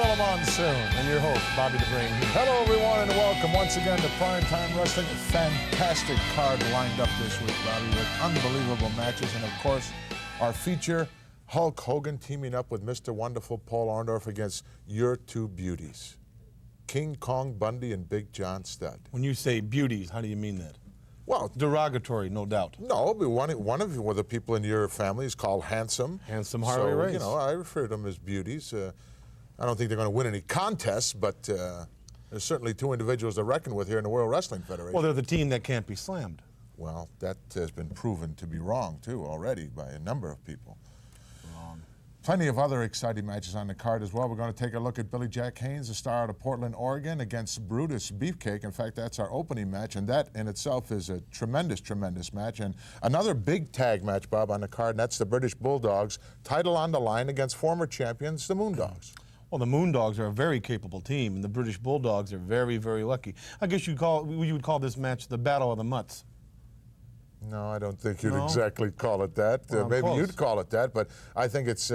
Gorilla Monsoon, and your host, Bobby the Brain. Hello, everyone, and welcome once again to Prime Time Wrestling. A fantastic card lined up this week, Bobby, with unbelievable matches. And, of course, our feature, Hulk Hogan teaming up with Mr. Wonderful Paul Orndorff against your two beauties, King Kong Bundy and Big John Studd. When you say beauties, how do you mean that? Well, derogatory, no doubt. No, but one of the people in your family is called Handsome. Handsome Harley Race. You know, I refer to them as beauties. I don't think they're going to win any contests, but there's certainly two individuals to reckon with here in the World Wrestling Federation. Well, they're the team that can't be slammed. Well, that has been proven to be wrong, too, already by a number of people. Wrong. Plenty of other exciting matches on the card as well. We're going to take a look at Billy Jack Haynes, the star out of Portland, Oregon, against Brutus Beefcake. In fact, that's our opening match, and that in itself is a tremendous, tremendous match. And another big tag match, Bob, on the card, and that's the British Bulldogs, title on the line against former champions, the Moondogs. Well, the Moondogs are a very capable team, and the British Bulldogs are very, very lucky. I guess you would call this match the Battle of the Mutts. No, I don't think you'd exactly call it that. Well, maybe close. You'd call it that, but I think it's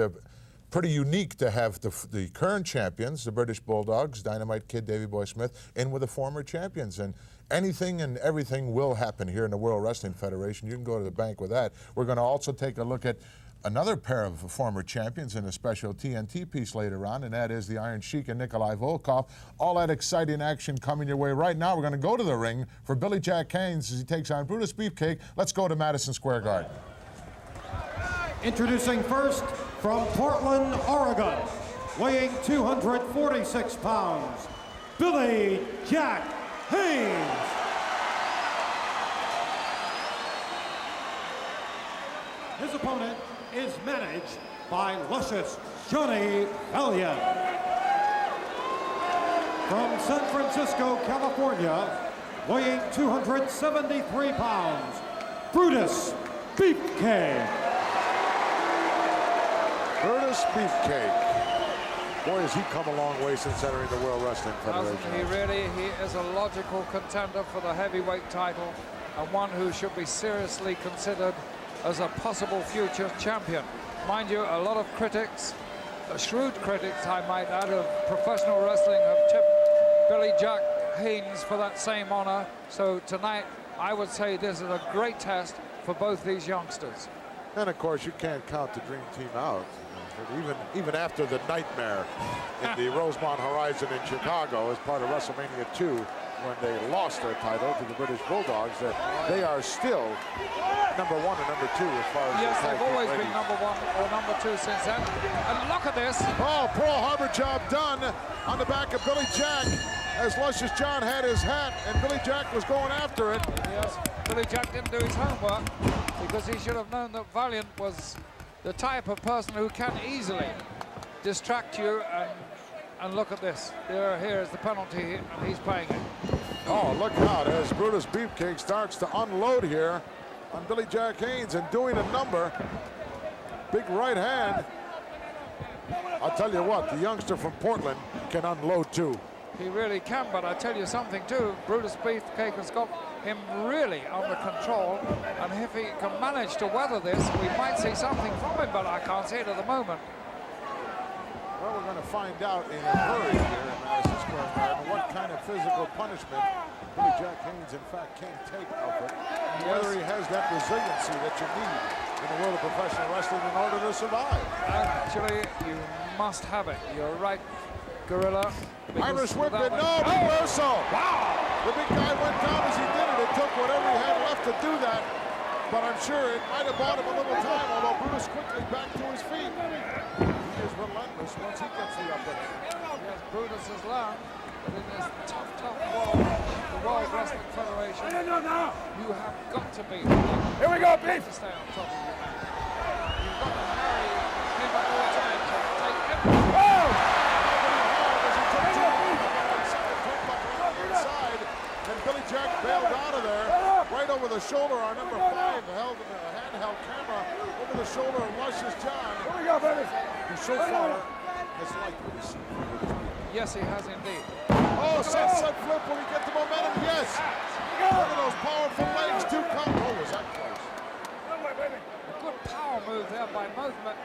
pretty unique to have the current champions, the British Bulldogs, Dynamite Kid, Davey Boy Smith, in with the former champions. And anything and everything will happen here in the World Wrestling Federation. You can go to the bank with that. We're going to also take a look at another pair of former champions in a special TNT piece later on, and that is the Iron Sheik and Nikolai Volkov. All that exciting action coming your way right now. We're going to go to the ring for Billy Jack Haynes as he takes on Brutus Beefcake. Let's go to Madison Square Garden. Introducing first, from Portland, Oregon, weighing 246 pounds, Billy Jack Haynes. His opponent is managed by luscious Johnny Valiant. From San Francisco, California, weighing 273 pounds, Brutus Beefcake. Brutus Beefcake. Boy, has he come a long way since entering the World Wrestling Federation. He is a logical contender for the heavyweight title and one who should be seriously considered as a possible future champion. Mind you, a lot of critics, shrewd critics I might add, of professional wrestling have tipped Billy Jack Haynes for that same honor. So tonight, I would say this is a great test for both these youngsters. And of course, you can't count the Dream Team out. Even after the nightmare in the Rosemont Horizon in Chicago as part of WrestleMania 2, when they lost their title to the British Bulldogs, that they are still number one and number two as far as yes, they've always been number one or number two since then. And look at this. Oh, Pearl Harbor job done on the back of Billy Jack as Luscious John had his hat and Billy Jack was going after it. Yes, Billy Jack didn't do his homework because he should have known that Valiant was the type of person who can easily distract you. And look at this. Here is the penalty, and he's paying it. Oh, look out as Brutus Beefcake starts to unload here on Billy Jack Haynes and doing a number. Big right hand. I'll tell you what, the youngster from Portland can unload too. He really can, but I tell you something too. Brutus Beefcake has got him really under control, and if he can manage to weather this, we might see something from him, but I can't see it at the moment. Well, we're going to find out in a hurry here in Madison Square Garden what kind of physical punishment Billy Jack Haynes, in fact, can take of it, and whether he has that resiliency that you need in the world of professional wrestling in order to survive. Actually, you must have it. You're right, Gorilla. Irish whip it, no, reversal. Wow! The big guy went down as he did it. It took whatever he had left to do that, but I'm sure it might have bought him a little time, although Brutus quickly back to his feet. He is relentless once he gets the upper. Yes, Brutus has learned that in this tough world, the World Wrestling Federation, you have got to be. Here we go, Beef! To stay on top of your man. You've got to marry him at all times and take everything. Oh! And Billy Jack bailed out of there, right over the shoulder. Our number 5 held a handheld camera over the shoulder of Luscious John. Here we go, baby. Who so far has liked what he's seen. Yes, he has indeed. Oh, sunset flip. Will he get the momentum? Yes. Look at those powerful legs. 2 count. Oh, was that close? A good power move involved there by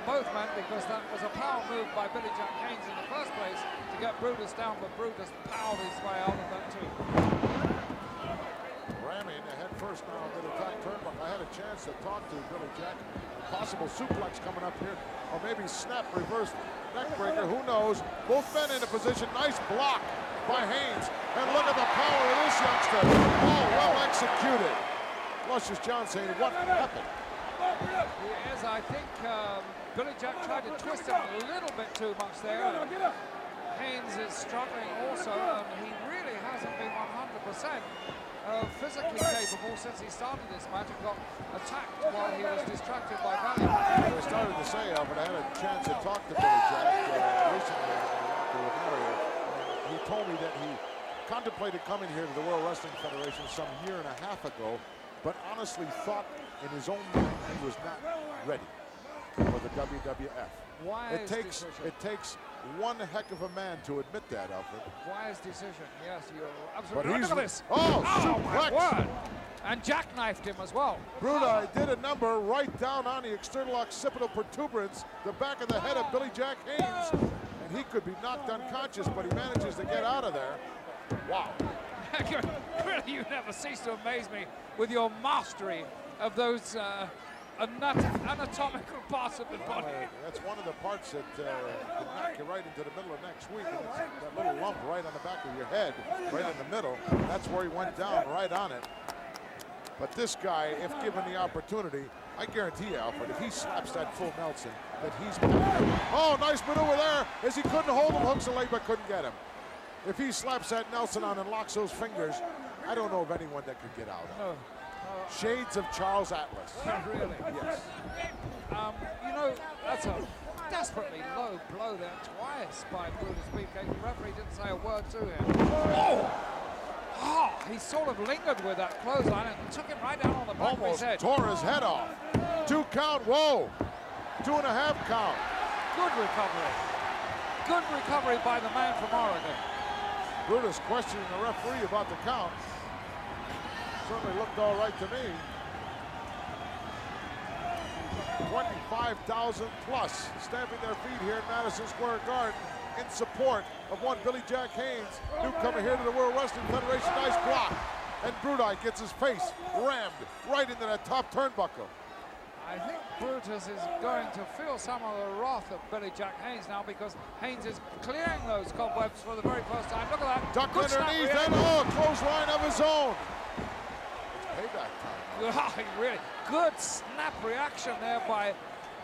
both men because that was a power move by Billy Jack Haynes in the first place to get Brutus down, but Brutus powered his way out of that too. Ramming head first now into the top turnbuckle. I had a chance to talk to Billy Jack. Possible suplex coming up here, or maybe snap reverse neck breaker. Who knows? Both men in a position. Nice block by Haynes. And look at the power of this youngster. Oh, well executed. Luscious John saying, what happened? Yes, I think Billy Jack tried to twist him a little bit too much there. Haynes is struggling also, and he really hasn't been 100% physically capable since he started this match and got attacked while he was distracted by Valiant. I started to say, Alfred, I had a chance to talk to Billy Jack recently in the area. He told me that he contemplated coming here to the World Wrestling Federation some year and a half ago, but honestly thought in his own mind he was not ready for the WWF. Wise decision. It takes one heck of a man to admit that, Alfred. Wise decision. Yes, you're absolutely But right. Look at this. Oh, my suplex. word. And jackknifed him as well. Brunei did a number right down on the external occipital protuberance, the back of the head of Billy Jack Haynes, and he could be knocked unconscious, but he manages to get out of there. Wow. Really, you never cease to amaze me with your mastery of those anatomical parts of the body. That's one of the parts that can knock you right into the middle of next week. And it's that little lump right on the back of your head, right in the middle. That's where he went down, right on it. But this guy, if given the opportunity, I guarantee you, Alfred, if he slaps that full Nelson, that he's... Oh, nice maneuver there, as he couldn't hold him, hooks the leg, but couldn't get him. If he slaps that Nelson on and locks those fingers, I don't know of anyone that could get out of it. Shades of Charles Atlas. Really? Yes. You know, that's a desperately low blow there twice by Brutus Beefcake. The referee didn't say a word to him. Oh, he sort of lingered with that clothesline and took him right down on the back of his head. Tore his head off. 2 count, whoa. 2.5 count. Good recovery. Good recovery by the man from Oregon. Brutus questioning the referee about the count. Certainly looked all right to me. 25,000 plus stamping their feet here in Madison Square Garden in support of one Billy Jack Haynes, newcomer here to the World Wrestling Federation. Nice block. And Brunei gets his face rammed right into that top turnbuckle. I think Brutus is going to feel some of the wrath of Billy Jack Haynes now because Haynes is clearing those cobwebs for the very first time. Look at that. Duck Good underneath snap, and really. clothesline of his own. Payback time. Really good snap reaction there by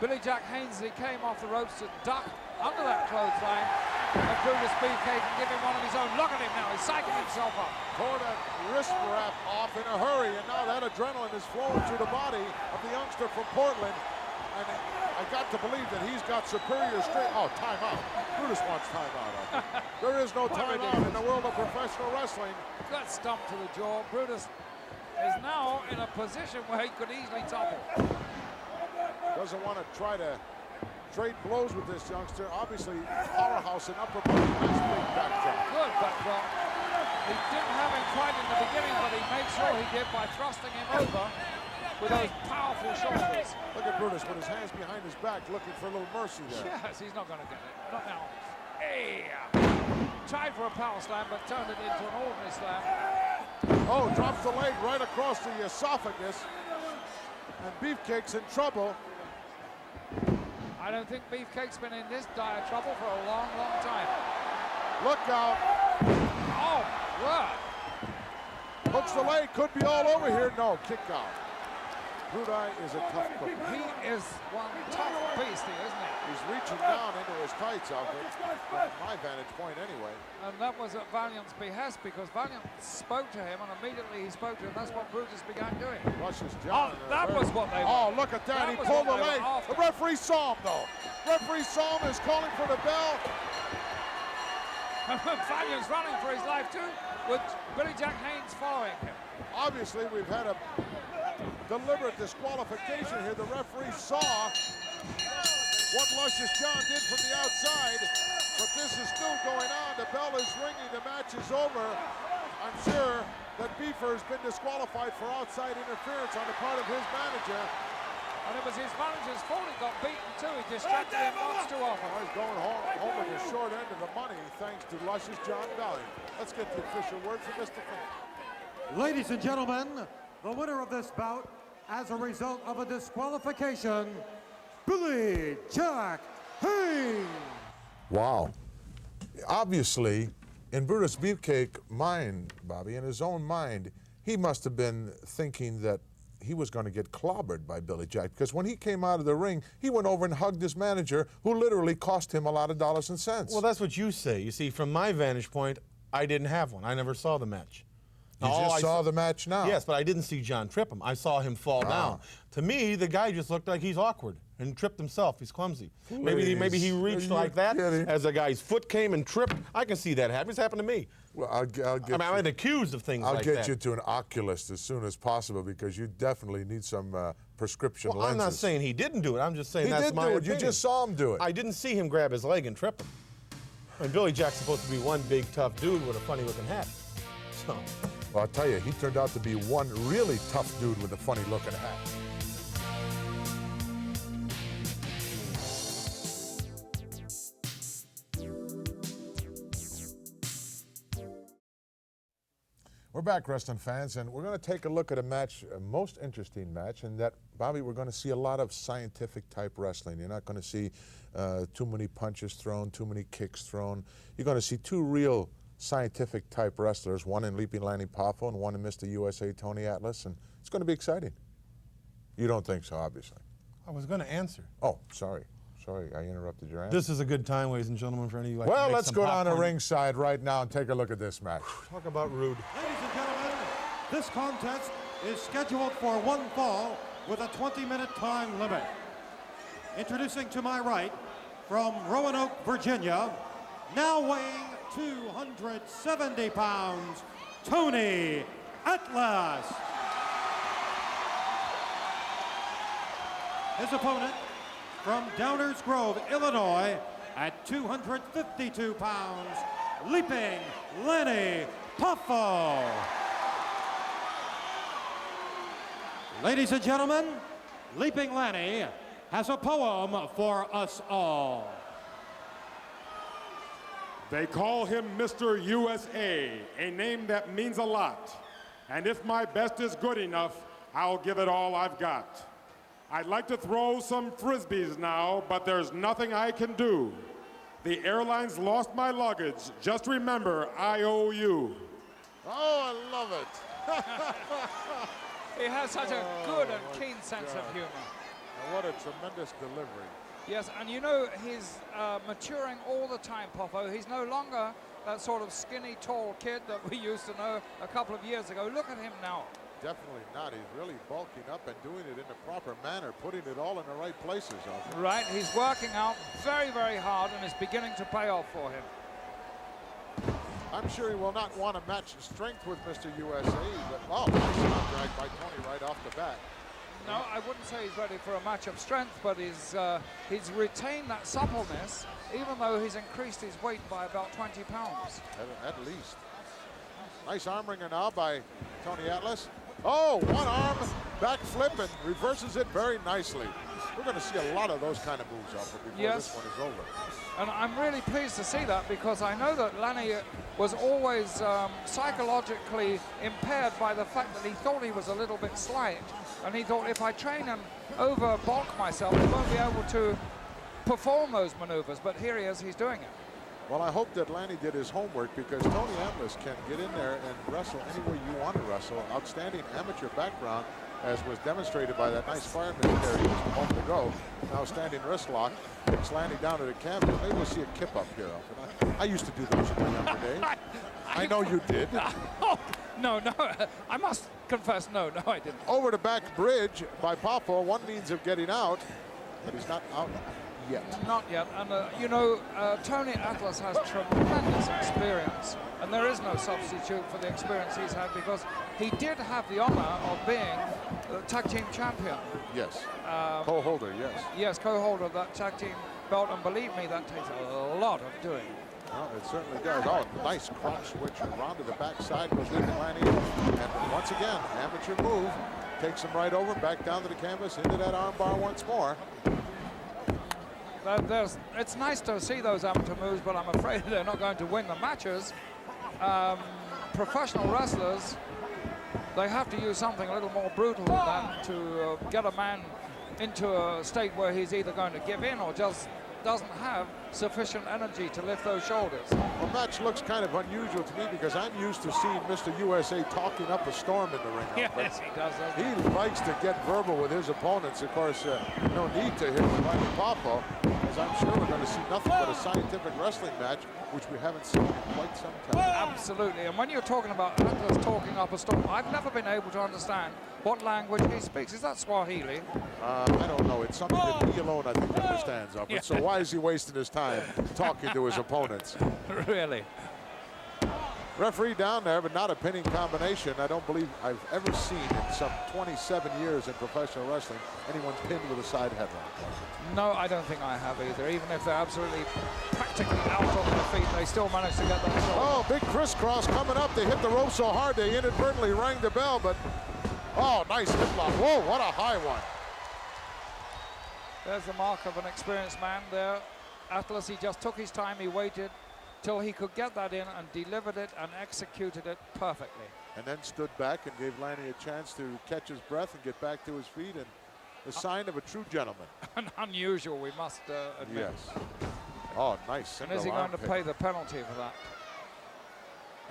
Billy Jack Haynes. He came off the ropes to duck under that clothesline of Brutus Beefcake and give him one of his own. Look at him now, he's psyching himself up. Tore that wrist wrap off in a hurry, and now that adrenaline is flowing through the body of the youngster from Portland. And I got to believe that he's got superior strength. Oh, timeout. Brutus wants timeout. There is no timeout in the world of professional wrestling. Good stump to the jaw. Brutus is now in a position where he could easily topple. Doesn't want to try to trade blows with this youngster. Obviously, powerhouse and upper body. Nice big back drop. Good back drop. He didn't have him quite in the beginning, but he made sure he did by thrusting him over with those powerful shoulders. Look at Brutus with his hands behind his back, looking for a little mercy there. Yes, he's not going to get it. Not now. Hey! Tried for a power slam, but turned it into an ordinary slam. Oh, drops the leg right across the esophagus. And Beefcake's in trouble. I don't think Beefcake's been in this dire trouble for a long, long time. Look out. Oh, what? Hooks the leg, could be all over here. No, kick out. Brunei is a tough cookie. He is one tough beast here, isn't he? He's reaching down into his tights, Alfred, from my vantage point anyway. And that was at Valiant's behest because Valiant spoke to him and immediately he spoke to him. That's what Brutus began doing. Luscious John. That was what they Oh, look at that. He pulled the leg. The referee saw him, though. Referee saw him, is calling for the bell. Valiant's running for his life, too, with Billy Jack Haynes following him. Obviously, we've had a deliberate disqualification here. The referee saw what Luscious John did from the outside, but this is still going on. The bell is ringing. The match is over. I'm sure that Beefer has been disqualified for outside interference on the part of his manager. And it was his manager's fault he got beaten too. He distracted him once too often. He's going home with the short end of the money thanks to luscious John Valiant. Let's get the official word from Mr. Finn. Ladies and gentlemen, the winner of this bout as a result of a disqualification, Billy Jack Haynes. Wow. Obviously, in Brutus Beefcake's mind, Bobby, in his own mind, he must have been thinking that he was going to get clobbered by Billy Jack, because when he came out of the ring, he went over and hugged his manager, who literally cost him a lot of dollars and cents. Well, that's what you say. You see, from my vantage point, I didn't have one. I never saw the match. You just saw the match now. Yes, but I didn't see John trip him. I saw him fall down. To me, the guy just looked like he's awkward and tripped himself. He's clumsy. Maybe he reached like that as a guy's foot came and tripped. I can see that happen. It's happened to me. Well, I'll get I've been accused of things like that. I'll get you to an oculist as soon as possible, because you definitely need some prescription lenses. I'm not saying he didn't do it. I'm just saying he that's did my do it. opinion. You just saw him do it. I didn't see him grab his leg and trip him. I mean, Billy Jack's supposed to be one big, tough dude with a funny-looking hat. So. Well, I'll tell you, he turned out to be one really tough dude with a funny-looking hat. We're back, wrestling fans, and we're going to take a look at a match, a most interesting match, and that, Bobby, we're going to see a lot of scientific-type wrestling. You're not going to see too many punches thrown, too many kicks thrown. You're going to see two real scientific-type wrestlers, one in Leaping Lanny Poffo and one in Mr. USA Tony Atlas, and it's going to be exciting. You don't think so, obviously. I was going to answer. Oh, sorry. Sorry, I interrupted your answer. This is a good time, ladies and gentlemen, for any of you. Well, let's go down to ringside right now and take a look at this match. Talk about rude. Ladies and gentlemen, this contest is scheduled for one fall with a 20-minute time limit. Introducing to my right, from Roanoke, Virginia, now weighing 270 pounds, Tony Atlas. His opponent, from Downers Grove, Illinois, at 252 pounds, Leaping Lanny Poffo. Ladies and gentlemen, Leaping Lanny has a poem for us all. They call him Mr. USA, a name that means a lot. And if my best is good enough, I'll give it all I've got. I'd like to throw some frisbees now, but there's nothing I can do. The airlines lost my luggage. Just remember, I owe you. Oh, I love it. He has such a good and keen sense of humor. And what a tremendous delivery. Yes, and you know, he's maturing all the time, Poffo. He's no longer that sort of skinny, tall kid that we used to know a couple of years ago. Look at him now. Definitely not. He's really bulking up and doing it in the proper manner, putting it all in the right places. Right, he's working out very, very hard, and it's beginning to pay off for him. I'm sure he will not want to match strength with Mr. USA, but oh, nice arm drag by Tony right off the bat. No, I wouldn't say he's ready for a match of strength, but he's retained that suppleness, even though he's increased his weight by about 20 pounds. At least. Nice arm wringer now by Tony Atlas. Oh, one arm backflip and reverses it very nicely. We're going to see a lot of those kind of moves before this one is over. And I'm really pleased to see that, because I know that Lanny was always psychologically impaired by the fact that he thought he was a little bit slight. And he thought, if I train and over bulk myself, I won't be able to perform those maneuvers. But here he is, he's doing it. Well, I hope that Lanny did his homework, because Tony Atlas can get in there and wrestle any way you want to wrestle. Outstanding amateur background, as was demonstrated by that nice fireman carry just a moment ago. Now standing wrist lock, takes Lanny down to the canvas. Maybe we'll see a kip up here. I used to do those in my younger days. I know you did. No, I must confess, no, I didn't. Over the back bridge by Poffo, one means of getting out, but he's not out yet. Not yet, and you know, Tony Atlas has tremendous experience, and there is no substitute for the experience he's had, because he did have the honor of being the tag team champion. Yes, co-holder, yes. Yes, co-holder of that tag team belt, and believe me, that takes a lot of doing. Well, it certainly does. Oh, nice crotch switch around to the backside was Leaping Lanny, and once again, amateur move. takes him right over, back down to the canvas, into that arm bar once more. It's nice to see those amateur moves, but I'm afraid they're not going to win the matches. Professional wrestlers, they have to use something a little more brutal than that to get a man into a state where he's either going to give in or just doesn't have sufficient energy to lift those shoulders. Well, match looks kind of unusual to me because I'm used to seeing Mr. USA talking up a storm in the ring. Yes, he does. He likes to get verbal with his opponents. Of course, no need to hit with Lanny Poffo, as I'm sure we're going to see nothing but a scientific wrestling match, which we haven't seen in quite some time. Absolutely. And when you're talking about Atlas talking up a storm, I've never been able to understand what language he speaks. Is that Swahili? I don't know. It's something that he alone, I think, understands of it. So why is he wasting his time talking to his opponents? Really? Referee down there, but not a pinning combination. I don't believe I've ever seen in some 27 years in professional wrestling anyone pinned with a side headlock. No, I don't think I have either. Even if they're absolutely practically out on their feet, they still manage to get that shot. Oh, big crisscross coming up. They hit the rope so hard they inadvertently rang the bell, but oh, nice hip lock. Whoa, what a high one. There's the mark of an experienced man there. Atlas, he just took his time, he waited till he could get that in and delivered it and executed it perfectly. And then stood back and gave Lanny a chance to catch his breath and get back to his feet, and the sign of a true gentleman. And unusual, we must admit. Yes. Oh, nice. And is he going to pay the penalty for that?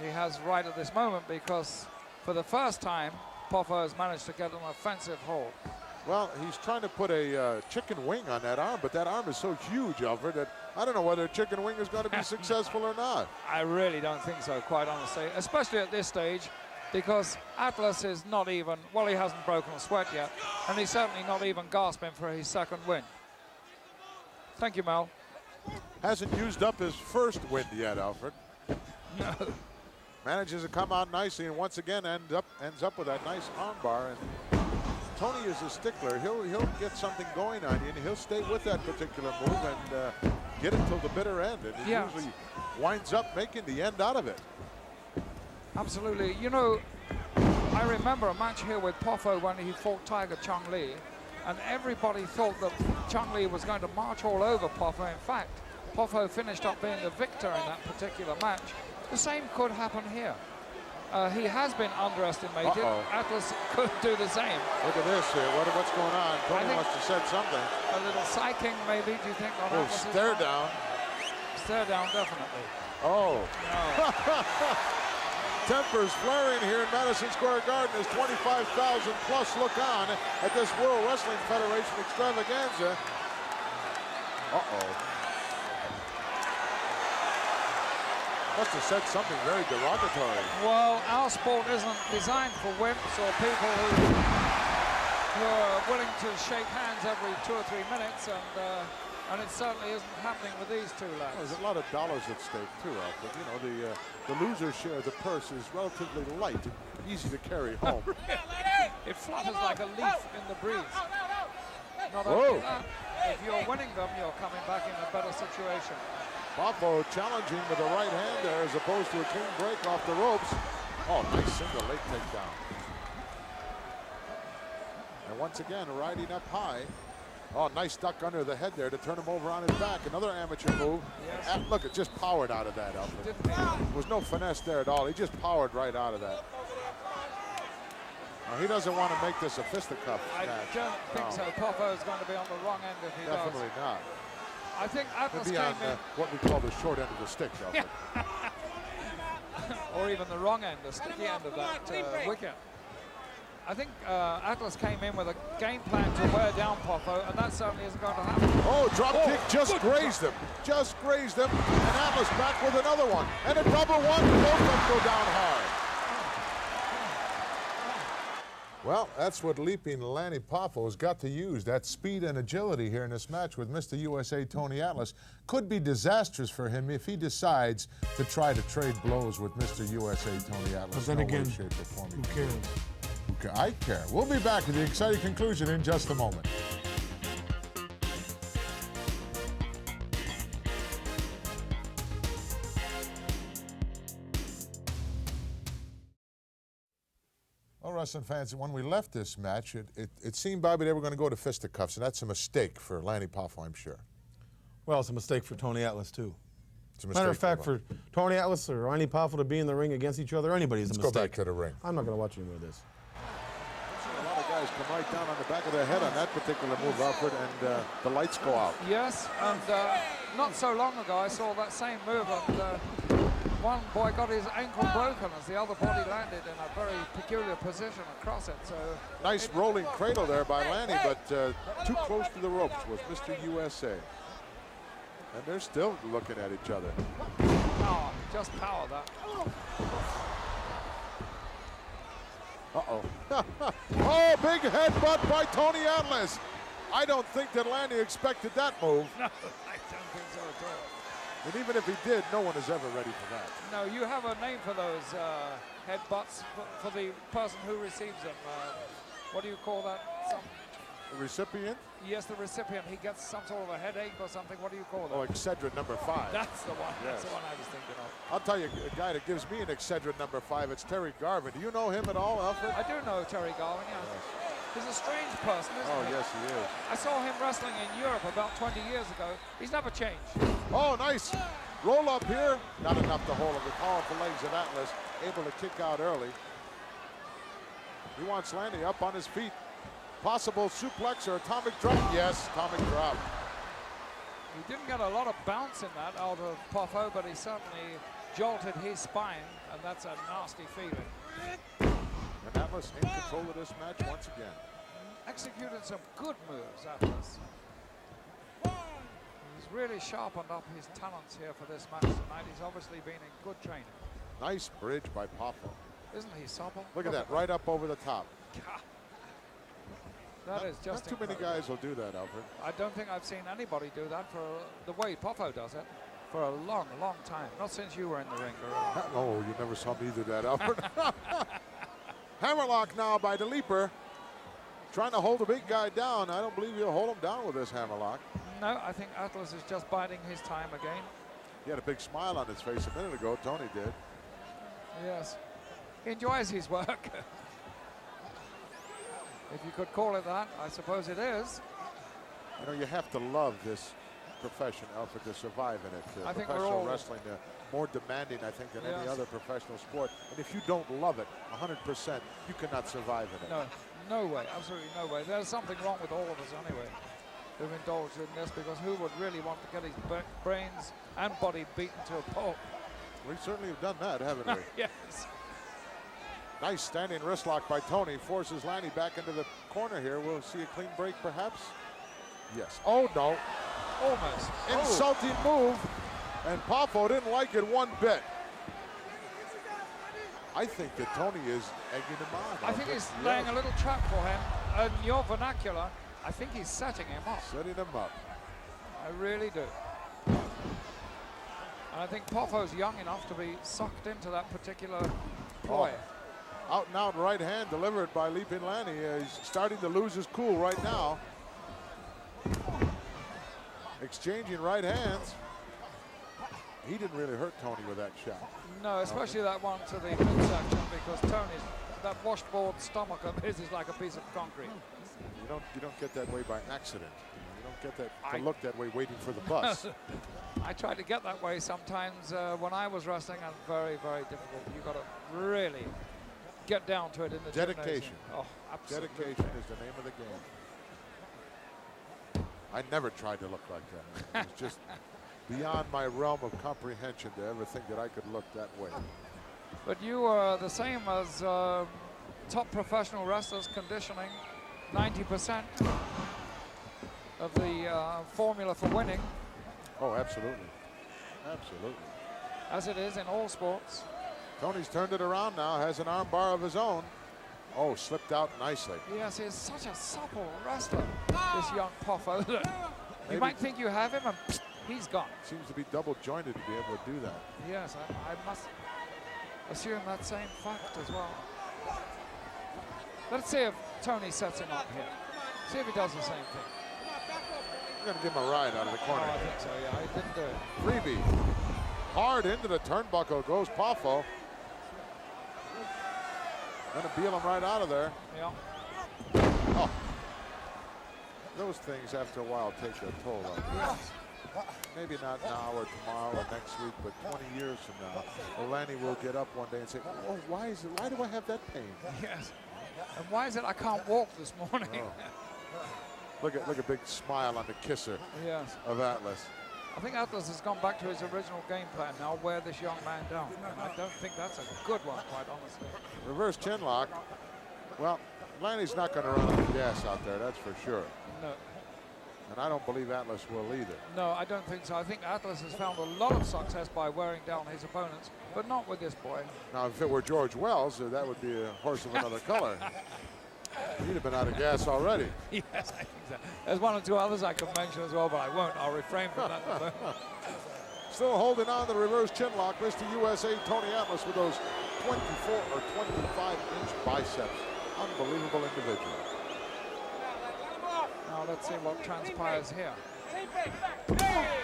He has right at this moment, because for the first time, Poffo has managed to get an offensive hold. Well, he's trying to put a chicken wing on that arm, but that arm is so huge, Alfred, that I don't know whether a chicken wing is going to be successful or not. I really don't think so, quite honestly, especially at this stage, because Atlas is not even, well, he hasn't broken a sweat yet, and he's certainly not even gasping for his second win. Thank you, Mel. Hasn't used up his first win yet, Alfred. No. Manages to come out nicely, and once again ends up with that nice armbar. And Tony is a stickler. He'll get something going on you, and he'll stay with that particular move and get it till the bitter end. And he usually winds up making the end out of it. Absolutely. You know, I remember a match here with Poffo when he fought Tiger Chung Lee, and everybody thought that Chung Lee was going to march all over Poffo. In fact, Poffo finished up being the victor in that particular match. The same could happen here. He has been underestimated. Atlas could do the same. Look at this here. What's going on? Tony must have said something. A little psyching, maybe, do you think? On a stare down. Stare down, definitely. Oh. No. Tempers flaring here in Madison Square Garden as 25,000 plus look on at this World Wrestling Federation extravaganza. Must have said something very derogatory. Well, our sport isn't designed for wimps or people who are willing to shake hands every 2 or 3 minutes, and it certainly isn't happening with these two lads. Well, there's a lot of dollars at stake too, Alfred. You know, the loser's share of the purse is relatively light, easy to carry home. It flutters like a leaf in the breeze. Not only that, if you're winning them, you're coming back in a better situation. Poffo challenging with the right hand there as opposed to a clean break off the ropes. Oh, nice single leg takedown. And once again, riding up high. Oh, nice duck under the head there to turn him over on his back. Another amateur move. Yes. And look, it just powered out of that, Alfred. There was no finesse there at all. He just powered right out of that. He doesn't want to make this a fisticuff match. I don't think so. Poffo is going to be on the wrong end if he Definitely does. not. I think Atlas He'll be came on in. what we call the short end of the stick, Alfred. Or even the wrong end, the sticky end of that wicket. I think Atlas came in with a game plan to wear down Poffo, and that certainly isn't going to happen. Oh, drop kick just grazed him. Just grazed him. And Atlas back with another one. And a double one. Both of them go down hard. Well, that's what leaping Lanny Poffo's got to use. That speed and agility here in this match with Mr. USA Tony Atlas could be disastrous for him if he decides to try to trade blows with Mr. USA Tony Atlas. But then no again, way, shape, or form. who cares? I care. We'll be back with the exciting conclusion in just a moment. All wrestling fans, when we left this match, it seemed, Bobby, they were going to go to fisticuffs, and that's a mistake for Lanny Poffo, I'm sure. Well, it's a mistake for Tony Atlas, too. It's a mistake. Matter of fact, for Tony Atlas or Lanny Poffo to be in the ring against each other, anybody's a mistake. Let's go back to the ring. I'm not going to watch any more of this. A lot of guys come right down on the back of their head on that particular move, Alfred, and the lights go out. Yes, and not so long ago I saw that same move, and one boy got his ankle broken as the other body landed in a very peculiar position across it. So Nice rolling cradle there by Lanny, but too close to the ropes was Mr. USA. And they're still looking at each other. power, just power that. Uh-oh. Oh, big headbutt by Tony Atlas. I don't think that Lanny expected that move. No, I don't think so at all. And even if he did, no one is ever ready for that. No, you have a name for those headbutts for the person who receives them. What do you call that? The recipient? Yes, the recipient. He gets some sort of a headache or something. What do you call that? Oh, Excedrin number 5. That's the one. Yes. That's the one I was thinking of. I'll tell you, a guy that gives me an Excedrin number 5, it's Terry Garvin. Do you know him at all, Alfred? I do know Terry Garvin, yeah. Yes. He's a strange person, isn't Oh, he? yes, he is. I saw him wrestling in Europe about 20 years ago. He's never changed. Oh, nice. Roll up here. Not enough to hold him. The powerful legs of Atlas, able to kick out early. He wants Lanny up on his feet. Possible suplex or atomic drop. Yes, atomic drop. He didn't get a lot of bounce in that out of Poffo, but he certainly jolted his spine, and that's a nasty feeling. And Atlas in control of this match once again. Executed some good moves, Atlas. He's really sharpened up his talents here for this match tonight. He's obviously been in good training. Nice bridge by Poffo. Isn't he supple? Look at that, right up over the top. That is just Not too many incredible. guys will do that, Alfred. I don't think I've seen anybody do that for the way Poffo does it for a long, long time. Not since you were in the ring, Gorilla. Oh, you never saw me do that, Alfred. Hammerlock now by the Leaper. Trying to hold the big guy down. I don't believe he'll hold him down with this hammerlock. No, I think Atlas is just biding his time again. He had a big smile on his face a minute ago. Tony did. Yes. He enjoys his work. If you could call it that, I suppose it is. You know, you have to love this profession, Alfred, to survive in it. I think we're Professional all wrestling, more demanding, I think, than any Yes. other professional sport. And if you don't love it 100%, you cannot survive in it. No, no way, absolutely no way. There's something wrong with all of us anyway, who've indulged in this, because who would really want to get his brains and body beaten to a pulp? We certainly have done that, haven't we? Yes. Nice standing wrist lock by Tony. Forces Lanny back into the corner here. We'll see a clean break, perhaps. Yes. Oh, no. Almost. Insulting move. And Poffo didn't like it one bit. I think that Tony is egging him on. I think he's laying a little trap for him. In your vernacular, I think he's setting him up. Setting him up. I really do. And I think Poffo's young enough to be sucked into that particular ploy. Out and out right hand delivered by Leaping Lanny. He's starting to lose his cool right now. Exchanging right hands. He didn't really hurt Tony with that shot. No, especially that one to the midsection, because Tony's, that washboard stomach of his is like a piece of concrete. You don't get that way by accident. You don't get that to look that way waiting for the bus. I tried to get that way sometimes when I was wrestling, and very, very difficult. You've got to really get down to it in the Dedication. gymnasium. Oh, absolutely. Dedication is the name of the game. I never tried to look like that. It's just beyond my realm of comprehension to ever think that I could look that way. But you are the same as top professional wrestlers, conditioning 90% of the formula for winning. Oh, absolutely. Absolutely. As it is in all sports. Tony's turned it around now, has an arm bar of his own. Oh, slipped out nicely. Yes, he's such a supple wrestler, this young Poffo. You might think you have him, and he's gone. Seems to be double jointed to be able to do that. Yes, I must assume that same fact as well. Let's see if Tony sets him up here. See if he does the same thing. We're going to give him a ride out of the corner. Oh, I think so, yeah. He didn't do it. Freebie. Hard into the turnbuckle goes Poffo. Gonna peel him right out of there. Yeah. Oh. Those things after a while take their toll on you. Maybe not now or tomorrow or next week, but 20 years from now, Lanny will get up one day and say, oh, why do I have that pain? Yes. And why is it I can't walk this morning? Oh. Look at big smile on the kisser Yes. of Atlas. I think Atlas has gone back to his original game plan now, wear this young man down. And I don't think that's a good one, quite honestly. Reverse chin lock. Well, Lanny's not going to run out of gas out there, that's for sure. No. And I don't believe Atlas will either. No, I don't think so. I think Atlas has found a lot of success by wearing down his opponents, but not with this boy. Now, if it were George Wells, that would be a horse of another color. He'd have been out of gas already. Yes, I think so. There's one or two others I could mention as well, but I won't. I'll refrain from that. Still holding on the reverse chin lock, Mr. USA Tony Atlas with those 24 or 25-inch biceps. Unbelievable individual. Now let's see what transpires here.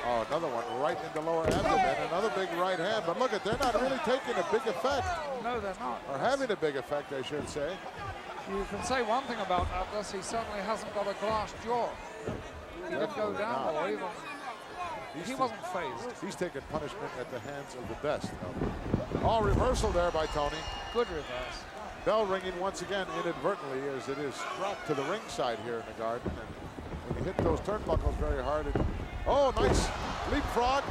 Oh, another one right in the lower abdomen. Another big right hand. But look, they're not really taking a big effect. No, they're not. Or having a big effect, I should say. You can say one thing about Atlas, he certainly hasn't got a glass jaw. He didn't go down or even... He wasn't phased. He's taking punishment at the hands of the best. All reversal there by Tony. Good reverse. Bell ringing once again inadvertently as it is dropped to the ringside here in the Garden. And when you hit those turnbuckles very hard, oh, nice leapfrog.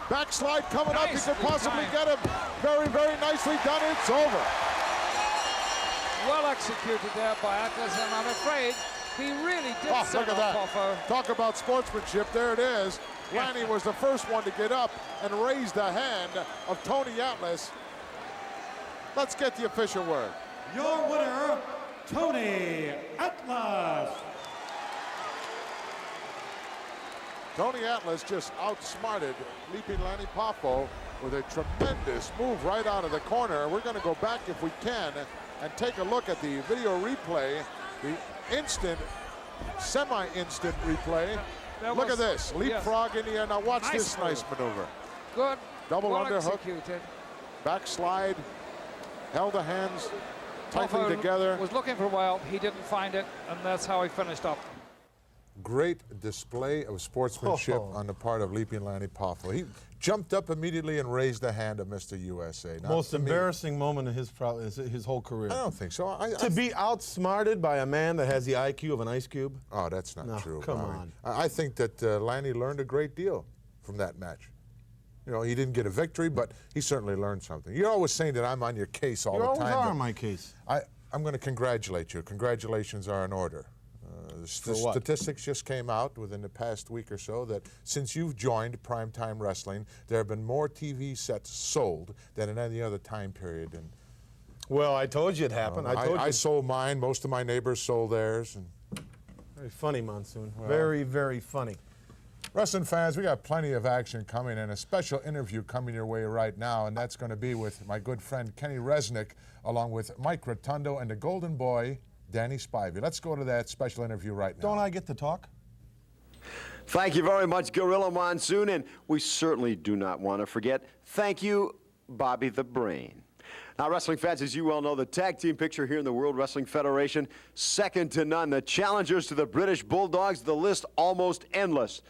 Backslide coming up. He could possibly get him. Very, very nicely done. It's over. Well executed there by Atlas, and I'm afraid he really did set look at up that. Poffo. Talk about sportsmanship. There it is. Lanny was the first one to get up and raise the hand of Tony Atlas. Let's get the official word. Your winner, Tony Atlas. Tony Atlas just outsmarted Leaping Lanny Poffo with a tremendous move right out of the corner. We're going to go back, if we can, and take a look at the video replay, the instant, semi-instant replay. Look at this, leapfrog in the air. Now watch this nice maneuver. Good. Double well underhook, executed. backslide, held the hands tightly Poffo together. was looking for a while, he didn't find it, and that's how he finished up. Great display of sportsmanship on the part of Leaping Lanny Poffo. He jumped up immediately and raised the hand of Mr. USA. Most embarrassing moment of his whole career. I don't think so. To be outsmarted by a man that has the IQ of an ice cube? Oh, that's not true. Come on. I think that Lanny learned a great deal from that match. You know, he didn't get a victory, but he certainly learned something. You're always saying that I'm on your case all the time. You always are on my case. I'm going to congratulate you. Congratulations are in order. The statistics just came out within the past week or so that since you've joined Prime Time Wrestling, there have been more TV sets sold than in any other time period. And well, I told you it happened. I sold mine. Most of my neighbors sold theirs. And very funny, Monsoon. Well, very, very funny. Wrestling fans, we got plenty of action coming and a special interview coming your way right now, and that's going to be with my good friend Kenny Resnick, along with Mike Rotundo and the Golden Boy, Danny Spivey. Let's go to that special interview right now. Don't I get to talk? Thank you very much, Gorilla Monsoon, and we certainly do not want to forget, thank you, Bobby the Brain. Now, wrestling fans, as you well know, the tag team picture here in the World Wrestling Federation, second to none. The challengers to the British Bulldogs, the list almost endless.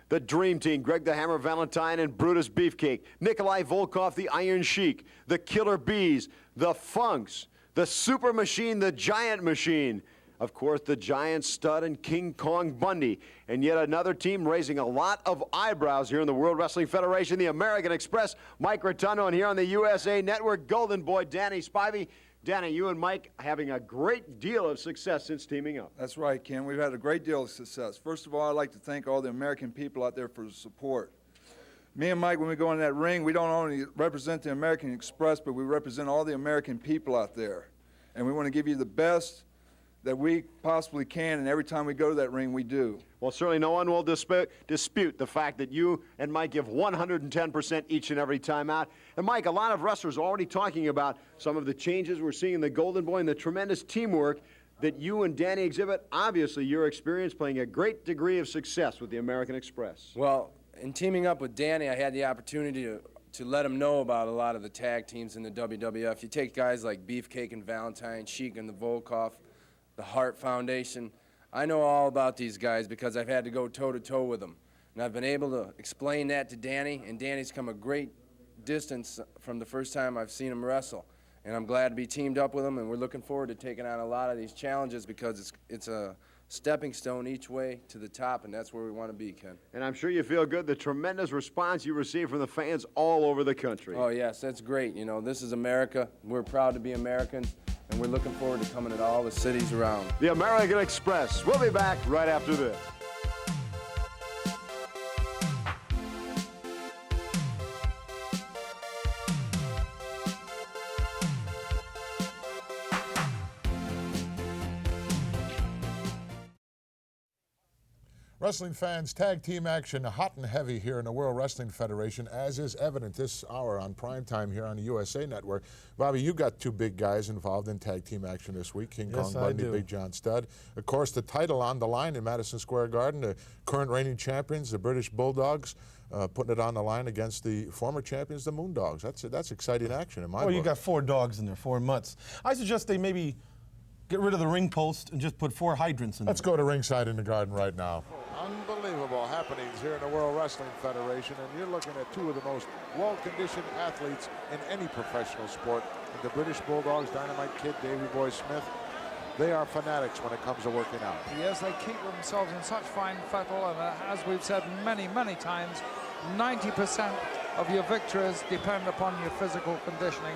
The Dream Team, Greg the Hammer Valentine and Brutus Beefcake, Nikolai Volkov, the Iron Sheik, the Killer Bees, the Funks, the Super Machine, the Giant Machine, of course, the Giant Stud and King Kong Bundy, and yet another team raising a lot of eyebrows here in the World Wrestling Federation, the American Express, Mike Rotundo, and here on the USA Network, Golden Boy Danny Spivey. Danny, you and Mike having a great deal of success since teaming up. That's right, Ken. We've had a great deal of success. First of all, I'd like to thank all the American people out there for the support. Me and Mike, when we go in that ring, we don't only represent the American Express, but we represent all the American people out there. And we want to give you the best that we possibly can, and every time we go to that ring, we do. Well, certainly no one will dispute the fact that you and Mike give 110% each and every time out. And Mike, a lot of wrestlers are already talking about some of the changes we're seeing in the Golden Boy and the tremendous teamwork that you and Danny exhibit. Obviously, your experience playing a great degree of success with the American Express. Well, in teaming up with Danny, I had the opportunity to let them know about a lot of the tag teams in the WWF. You take guys like Beefcake and Valentine, Sheik and the Voloff, the Hart Foundation. I know all about these guys because I've had to go toe-to-toe with them. And I've been able to explain that to Danny, and Danny's come a great distance from the first time I've seen him wrestle. And I'm glad to be teamed up with him, and we're looking forward to taking on a lot of these challenges because it's a stepping stone each way to the top, and that's where we want to be, Ken. And I'm sure you feel good, the tremendous response you receive from the fans all over the country. Oh, yes, that's great. You know, this is America. We're proud to be Americans, and we're looking forward to coming to all the cities around. The American Express. We'll be back right after this. Wrestling fans, tag team action hot and heavy here in the World Wrestling Federation, as is evident this hour on Prime Time here on the USA Network. Bobby, you got two big guys involved in tag team action this week, King Kong Bundy, Big John Studd. Of course, the title on the line in Madison Square Garden, the current reigning champions, the British Bulldogs, putting it on the line against the former champions, the Moondogs. That's exciting action in my book. Well, you got 4 dogs in there, 4 mutts. I suggest they maybe get rid of the ring post and just put 4 hydrants in there. Let's go to ringside in the Garden right now. Unbelievable happenings here in the World Wrestling Federation, and you're looking at two of the most well-conditioned athletes in any professional sport. The British Bulldogs, Dynamite Kid, Davey Boy Smith, they are fanatics when it comes to working out. Yes, they keep themselves in such fine fettle, and as we've said many, many times, 90% of your victories depend upon your physical conditioning.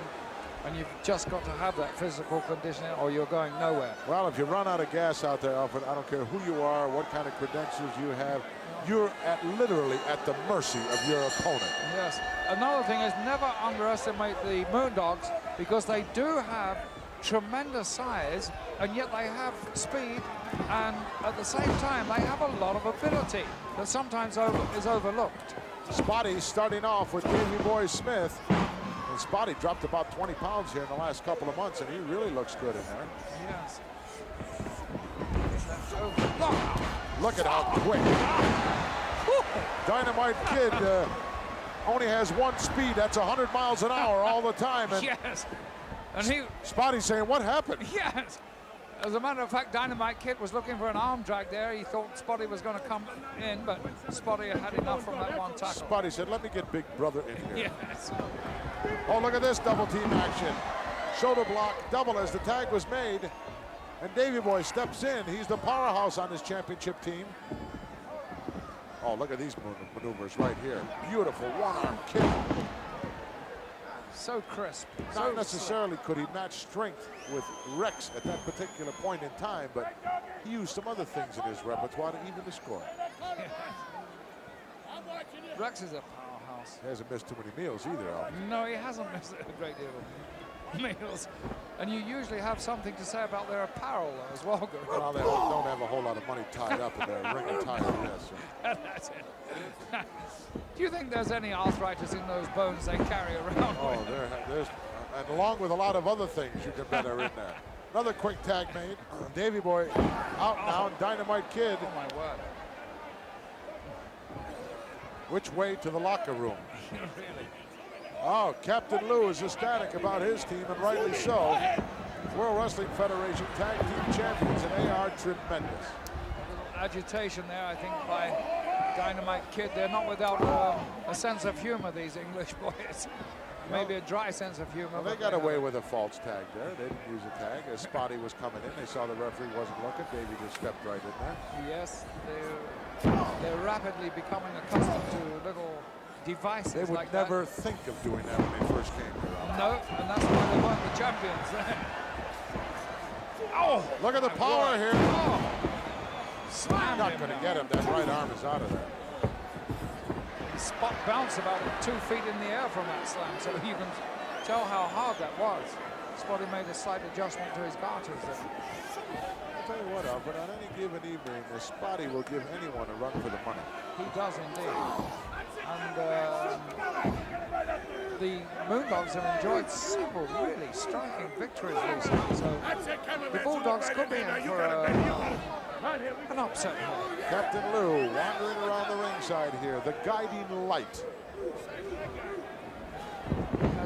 And you've just got to have that physical conditioning or you're going nowhere. Well, if you run out of gas out there, Alfred, I don't care who you are, what kind of credentials you have, you're literally at the mercy of your opponent. Yes. Another thing is never underestimate the Moondogs because they do have tremendous size and yet they have speed, and at the same time they have a lot of ability that sometimes is overlooked. Spotty starting off with Davey Boy Smith. And Spotty dropped about 20 pounds here in the last couple of months, and he really looks good in there. Yes. Look at how quick. Dynamite Kid only has one speed. That's 100 miles an hour all the time. And yes. And Spotty's saying, what happened? Yes. As a matter of fact, Dynamite Kid was looking for an arm drag there. He thought Spotty was going to come in, but Spotty had enough from that one tackle. Spotty said, let me get Big Brother in here. Yes. Oh, look at this double team action. Shoulder block, double as the tag was made. And Davey Boy steps in. He's the powerhouse on this championship team. Oh, look at these maneuvers right here. Beautiful one-arm kick. So crisp. Not necessarily could he match strength with Rex at that particular point in time, but he used some other things in his repertoire to even the score. Rex is a powerhouse. He hasn't missed too many meals either, Al. No, he hasn't missed a great deal of meals. And you usually have something to say about their apparel as well, Gorilla. Well, they don't have a whole lot of money tied up in their ring attire. Yes, That's it. Do you think there's any arthritis in those bones they carry around? Oh, there's, and along with a lot of other things you can bet are in there. Another quick tag made. Davey Boy out now. Dynamite Kid. Oh, my word. Which way to the locker room? Really? Oh, Captain Lou is ecstatic about his team, and rightly so. World Wrestling Federation Tag Team Champions, and they are tremendous. A little agitation there, I think, by Dynamite Kid. They're not without a sense of humor, these English boys. Maybe a dry sense of humor. Well, they got away with a false tag there. They didn't use a tag. As Spotty was coming in, they saw the referee wasn't looking. Davey just stepped right in there. Yes, they're rapidly becoming accustomed to little devices They would like never that. think of doing that when they first came here. No, and that's why they weren't the champions. Oh, look at the power here. Oh, slammed Not him. going to get him. That right arm is out of there. Spot bounced about 2 feet in the air from that slam, so you can tell how hard that was. Spotty made a slight adjustment to his garters there. I'll tell you what, Alfred, on any given evening, the Spotty will give anyone a run for the money. He does indeed. And the Moondogs have enjoyed several really striking victories recently, so the Bulldogs could be in for an upset here. Captain Lou wandering around the ringside here, the guiding light.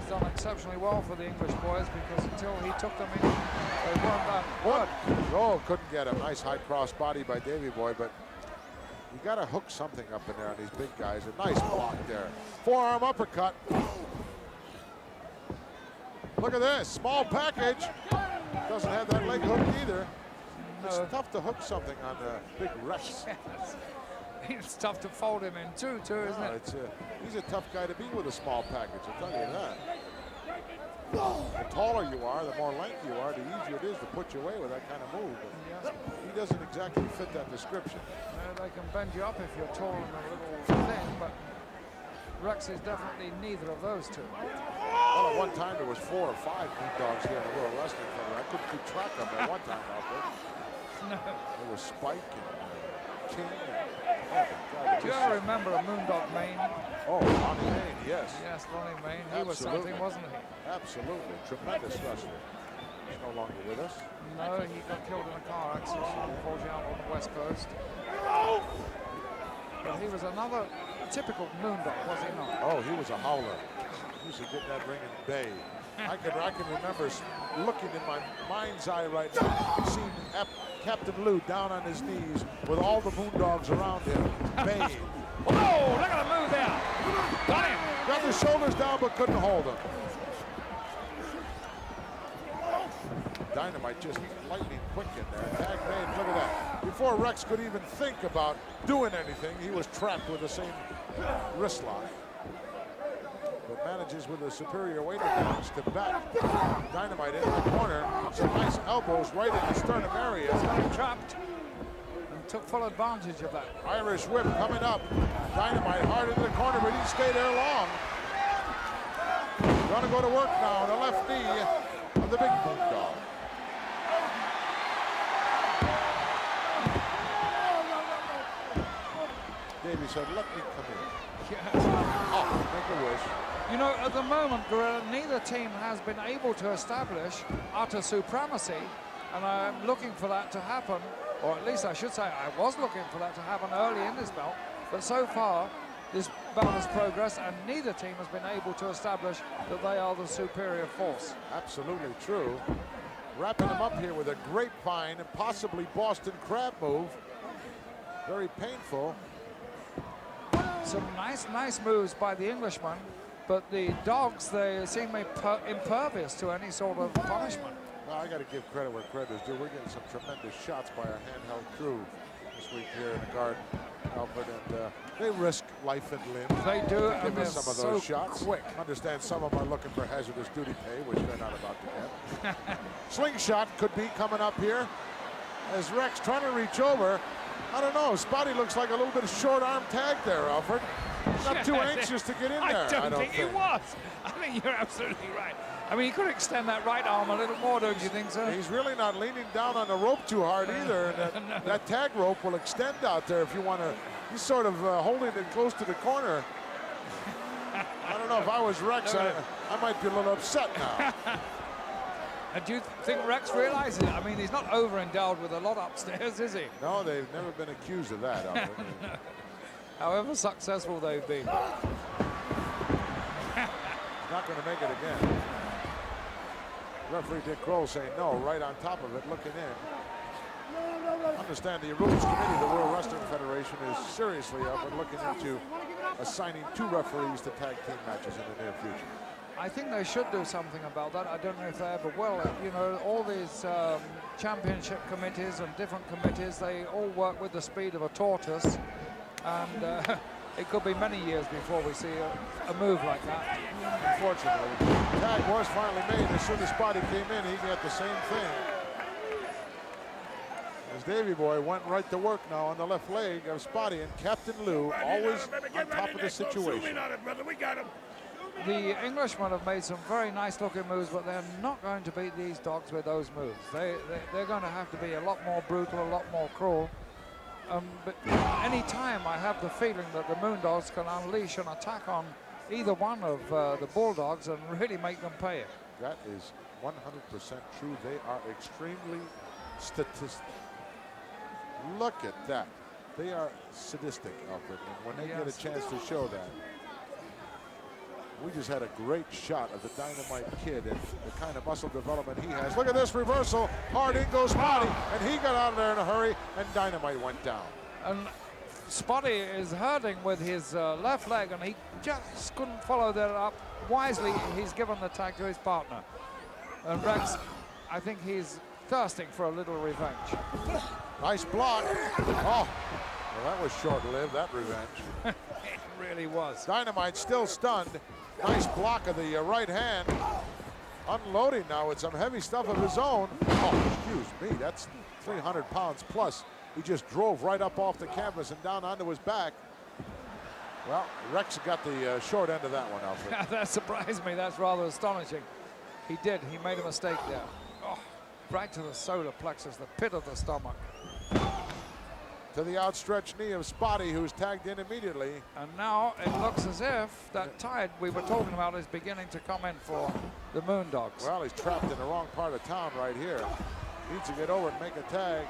has done exceptionally well for the English boys because until he took them in, they weren't that good. Oh, couldn't get him. Nice high cross body by Davy Boy, but you got to hook something up in there on these big guys. A nice block there. Forearm uppercut. Look at this, small package. Doesn't have that leg hook either. It's tough to hook something on the big Rex. Yes. It's tough to fold him in too, isn't it? He's a tough guy to be with a small package, I'll tell you that. The taller you are, the more lengthy you are, the easier it is to put you away with that kind of move. But he doesn't exactly fit that description. They can bend you up if you're tall and a little thin, but Rex is definitely neither of those two. Well, at one time there was 4 or 5 Moondogs here in the World Wrestling Federation. I couldn't keep track of them at one time, Alfred. No. There was Spike and King. Do you ever remember a Moondog Maine? Oh, Lonnie Maine, yes. Yes, Lonnie Maine. He was something, wasn't he? Absolutely. Tremendous wrestler. He's no longer with us. No, he got killed in a car accident, unfortunately, out on the West Coast. But he was another typical Moondog, was he not? Oh, he was a howler. He used to get in that ring and bay. I can remember looking in my mind's eye right now, seeing Captain Lou down on his knees with all the Moondogs around him, baying. Oh, look at the move there. Got him. Got the shoulders down but couldn't hold him. Dynamite just lightning quick in there. Tag made, look at that. Before Rex could even think about doing anything, he was trapped with the same wrist lock. But manages with a superior weight advantage to back Dynamite into the corner. Some nice elbows right in the sternum area. Got him trapped and took full advantage of that. Irish whip coming up. Dynamite hard into the corner, but he didn't stay there long. Gonna go to work now. The left knee of the big Bulldog. Davey said, let me come in. Yes. Oh, make a wish. You know, at the moment, Gorilla, neither team has been able to establish utter supremacy, and I'm looking for that to happen, or at least I should say I was looking for that to happen early in this bout, but so far this bout has progressed and neither team has been able to establish that they are the superior force. Absolutely true. Wrapping him up here with a grapevine and possibly Boston Crab move. Very painful. Some nice moves by the Englishman, but the Dogs, they seem impervious to any sort of punishment. Well, I got to give credit where credit is due. We're getting some tremendous shots by our handheld crew this week here in the Garden, Alfred, and they risk life and limb. They do, to give us some of those shots. Quick. Understand some of them are looking for hazardous duty pay, which they're not about to get. Slingshot could be coming up here as Rex trying to reach over. I don't know. Spotty looks like a little bit of short arm tag there, Alfred. Not too anxious to get in there. I don't think he was. I think you're absolutely right. I mean, he could extend that right arm a little more, don't you think so? He's really not leaning down on the rope too hard either. And that tag rope will extend out there if you want to. He's sort of holding it close to the corner. I don't know if I was Rex, I might be a little upset now. And do you think Rex realizes it? I mean, he's not over-endowed with a lot upstairs, is he? No, they've never been accused of that, Alfred. No. However successful they've been. He's not going to make it again. Referee Dick Kroll saying no, right on top of it, looking in. Understand the Rules Committee of the World Wrestling Federation is seriously up and looking into assigning 2 referees to tag team matches in the near future. I think they should do something about that. I don't know if they ever will. You know, all these championship committees and different committees, they all work with the speed of a tortoise. And it could be many years before we see a move like that. Unfortunately. Tag was finally made. As soon as Spotty came in, he got the same thing. As Davy Boy went right to work now on the left leg of Spotty, and Captain Lou always on top of the situation. The Englishmen have made some very nice looking moves, but they're not going to beat these Dogs with those moves. They're going to have to be a lot more brutal, a lot more cruel. But any time I have the feeling that the Moondogs can unleash an attack on either one of the Bulldogs and really make them pay it. That is 100% true. They are extremely statistic. Look at that. They are sadistic, Alfred, and when they get a chance to show that. We just had a great shot of the Dynamite Kid and the kind of muscle development he has. Look at this reversal. Hard in goes Spotty, and he got out of there in a hurry, and Dynamite went down. And Spotty is hurting with his left leg, and he just couldn't follow that up. Wisely, he's given the tag to his partner. And Rex, I think he's thirsting for a little revenge. Nice block. Oh, well, that was short-lived, that revenge. It really was. Dynamite still stunned. Nice block of the right hand. Unloading now with some heavy stuff of his own. Oh, excuse me, that's 300 pounds plus. He just drove right up off the canvas and down onto his back. Well, Rex got the short end of that one, Alfred. That surprised me. That's rather astonishing. He did. He made a mistake there. Oh, right to the solar plexus, the pit of the stomach. To the outstretched knee of Spotty, who's tagged in immediately. And now it looks as if that tide we were talking about is beginning to come in for the Moondogs. Well, he's trapped in the wrong part of town right here. Needs to get over and make a tag.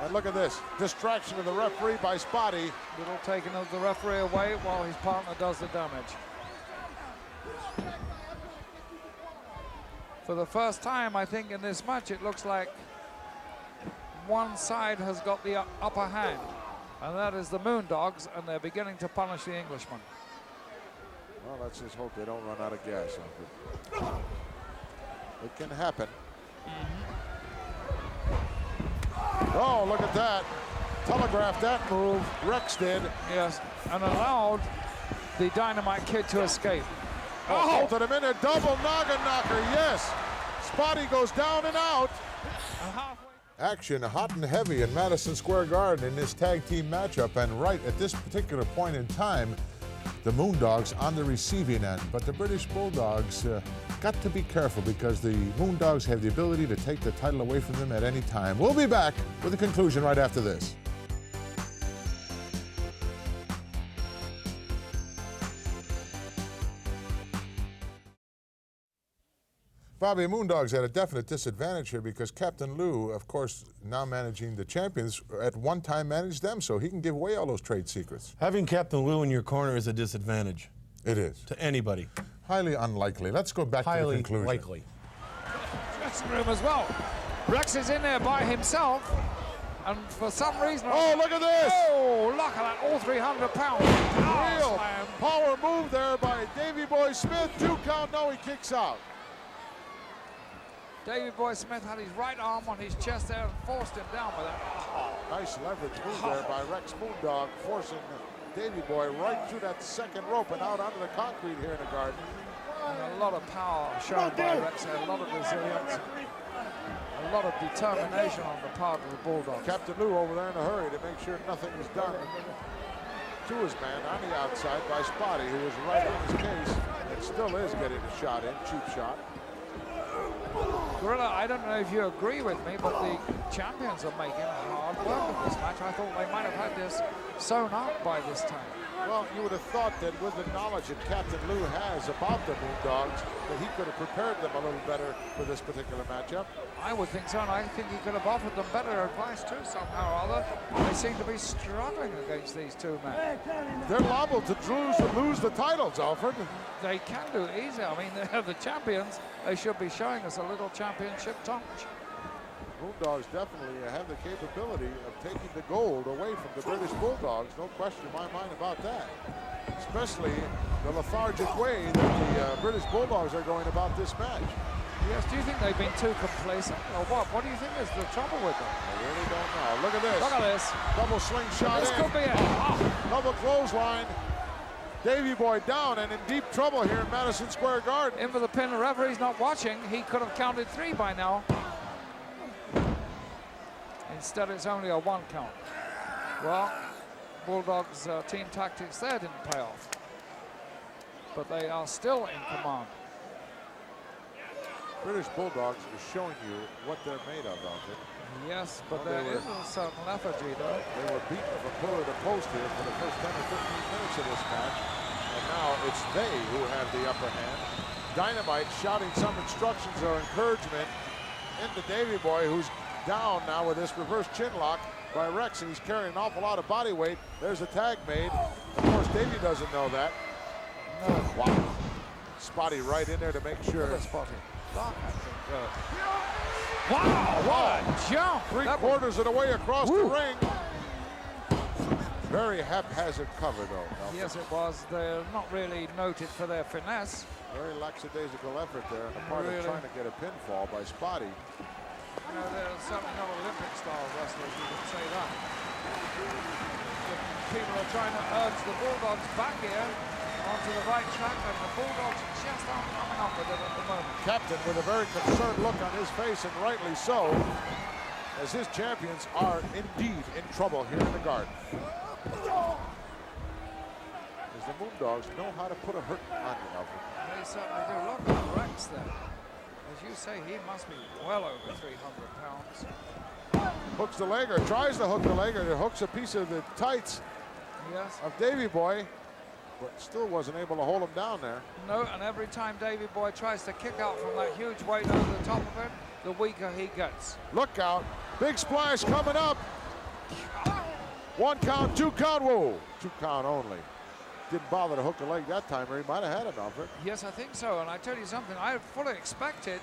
And look at this, distraction of the referee by Spotty. Little taking of the referee away while his partner does the damage. For the first time, I think, in this match, it looks like one side has got the upper hand, and that is the Moondogs, and they're beginning to punish the Englishman. Well, let's just hope they don't run out of gas. It can happen. Oh, look at that. Telegraphed that move. Rex did. Yes, and allowed the Dynamite Kid to escape. Oh, bolted him in a double noggin knocker, yes. Spotty goes down and out. Action hot and heavy in Madison Square Garden in this tag team matchup, and right at this particular point in time, the Moondogs on the receiving end. But the British Bulldogs got to be careful because the Moondogs have the ability to take the title away from them at any time. We'll be back with the conclusion right after this. Bobby, Moondogs at a definite disadvantage here because Captain Lou, of course, now managing the champions, at one time managed them, so he can give away all those trade secrets. Having Captain Lou in your corner is a disadvantage. It is. To anybody. Highly unlikely. Let's go back to the conclusion. Highly likely. Dressing room as well. Rex is in there by himself, and for some reason... Oh, look at this! Oh, look at that, all 300 pounds. Real power move there by Davey Boy Smith. 2 count, no, he kicks out. Davey Boy Smith had his right arm on his chest there and forced him down with that. Nice leverage move there by Rex Moondog, forcing Davey Boy right through that second rope and out onto the concrete here in the Garden. And a lot of power shown by Rex there, a lot of resilience, a lot of determination on the part of the Bulldogs. Captain Lou over there in a hurry to make sure nothing was done to his man on the outside by Spotty, who was right on his case and still is getting a shot in, cheap shot. Gorilla, I don't know if you agree with me, but the champions are making hard work of this match. I thought they might have had this sewn up by this time. Well, you would have thought that with the knowledge that Captain Lou has about the Moondogs, that he could have prepared them a little better for this particular matchup. I would think so, and I think he could have offered them better advice too, somehow or other. They seem to be struggling against these two men. They're liable to lose the titles, Alfred. They can do easy. I mean, they're the champions. They should be showing us a little championship touch. Moondogs definitely have the capability of taking the gold away from the British Bulldogs. No question in my mind about that. Especially the lethargic way that the British Bulldogs are going about this match. Yes, do you think they've been too complacent or what? What do you think is the trouble with them? I really don't know. Look at this. Look at this. Double slingshot This in. could be it. Oh. Double clothesline. Davey Boy down and in deep trouble here in Madison Square Garden. In for the pin. The referee's not watching. He could have counted 3 by now. Instead, it's only a 1 count. Well, Bulldogs' team tactics there didn't pay off. But they are still in command. British Bulldogs are showing you what they're made of, Alfred. Yes, but there is a certain lethargy though. They were beaten from pillar to post here for the first 10 or 15 minutes of this match. And now it's they who have the upper hand. Dynamite shouting some instructions or encouragement into Davey Boy, who's down now with this reverse chin lock by Rex, and he's carrying an awful lot of body weight. There's a tag made. Of course, Davey doesn't know that. No. Wow. Spotty right in there to make sure. Spotty. Wow, what a jump. Three-quarters of the way across the ring. Very haphazard cover, though. Alfred. Yes, it was. They're not really noted for their finesse. Very lackadaisical effort there on the part of trying to get a pinfall by Spotty. You know, they're certainly not Olympic-style wrestlers, you can say that. People are trying to urge the Bulldogs back here onto the right track, and the Bulldogs just aren't coming up with it at the moment. Captain with a very concerned look on his face, and rightly so, as his champions are indeed in trouble here in the Garden. As the Moondogs know how to put a hurt on you, Alfred. They certainly do. Look at Rex there. As you say, he must be well over 300 pounds. Hooks the leg, or tries to hook the leg, or hooks a piece of the tights of Davy Boy, but still wasn't able to hold him down there. No, and every time Davy Boy tries to kick out from that huge weight over the top of him, the weaker he gets. Look out. Big splash coming up. 1 count, 2 count. Whoa, 2 count only. Didn't bother to hook the leg that time, or he might have had it, Alfred. Yes, I think so. And I tell you something, I fully expected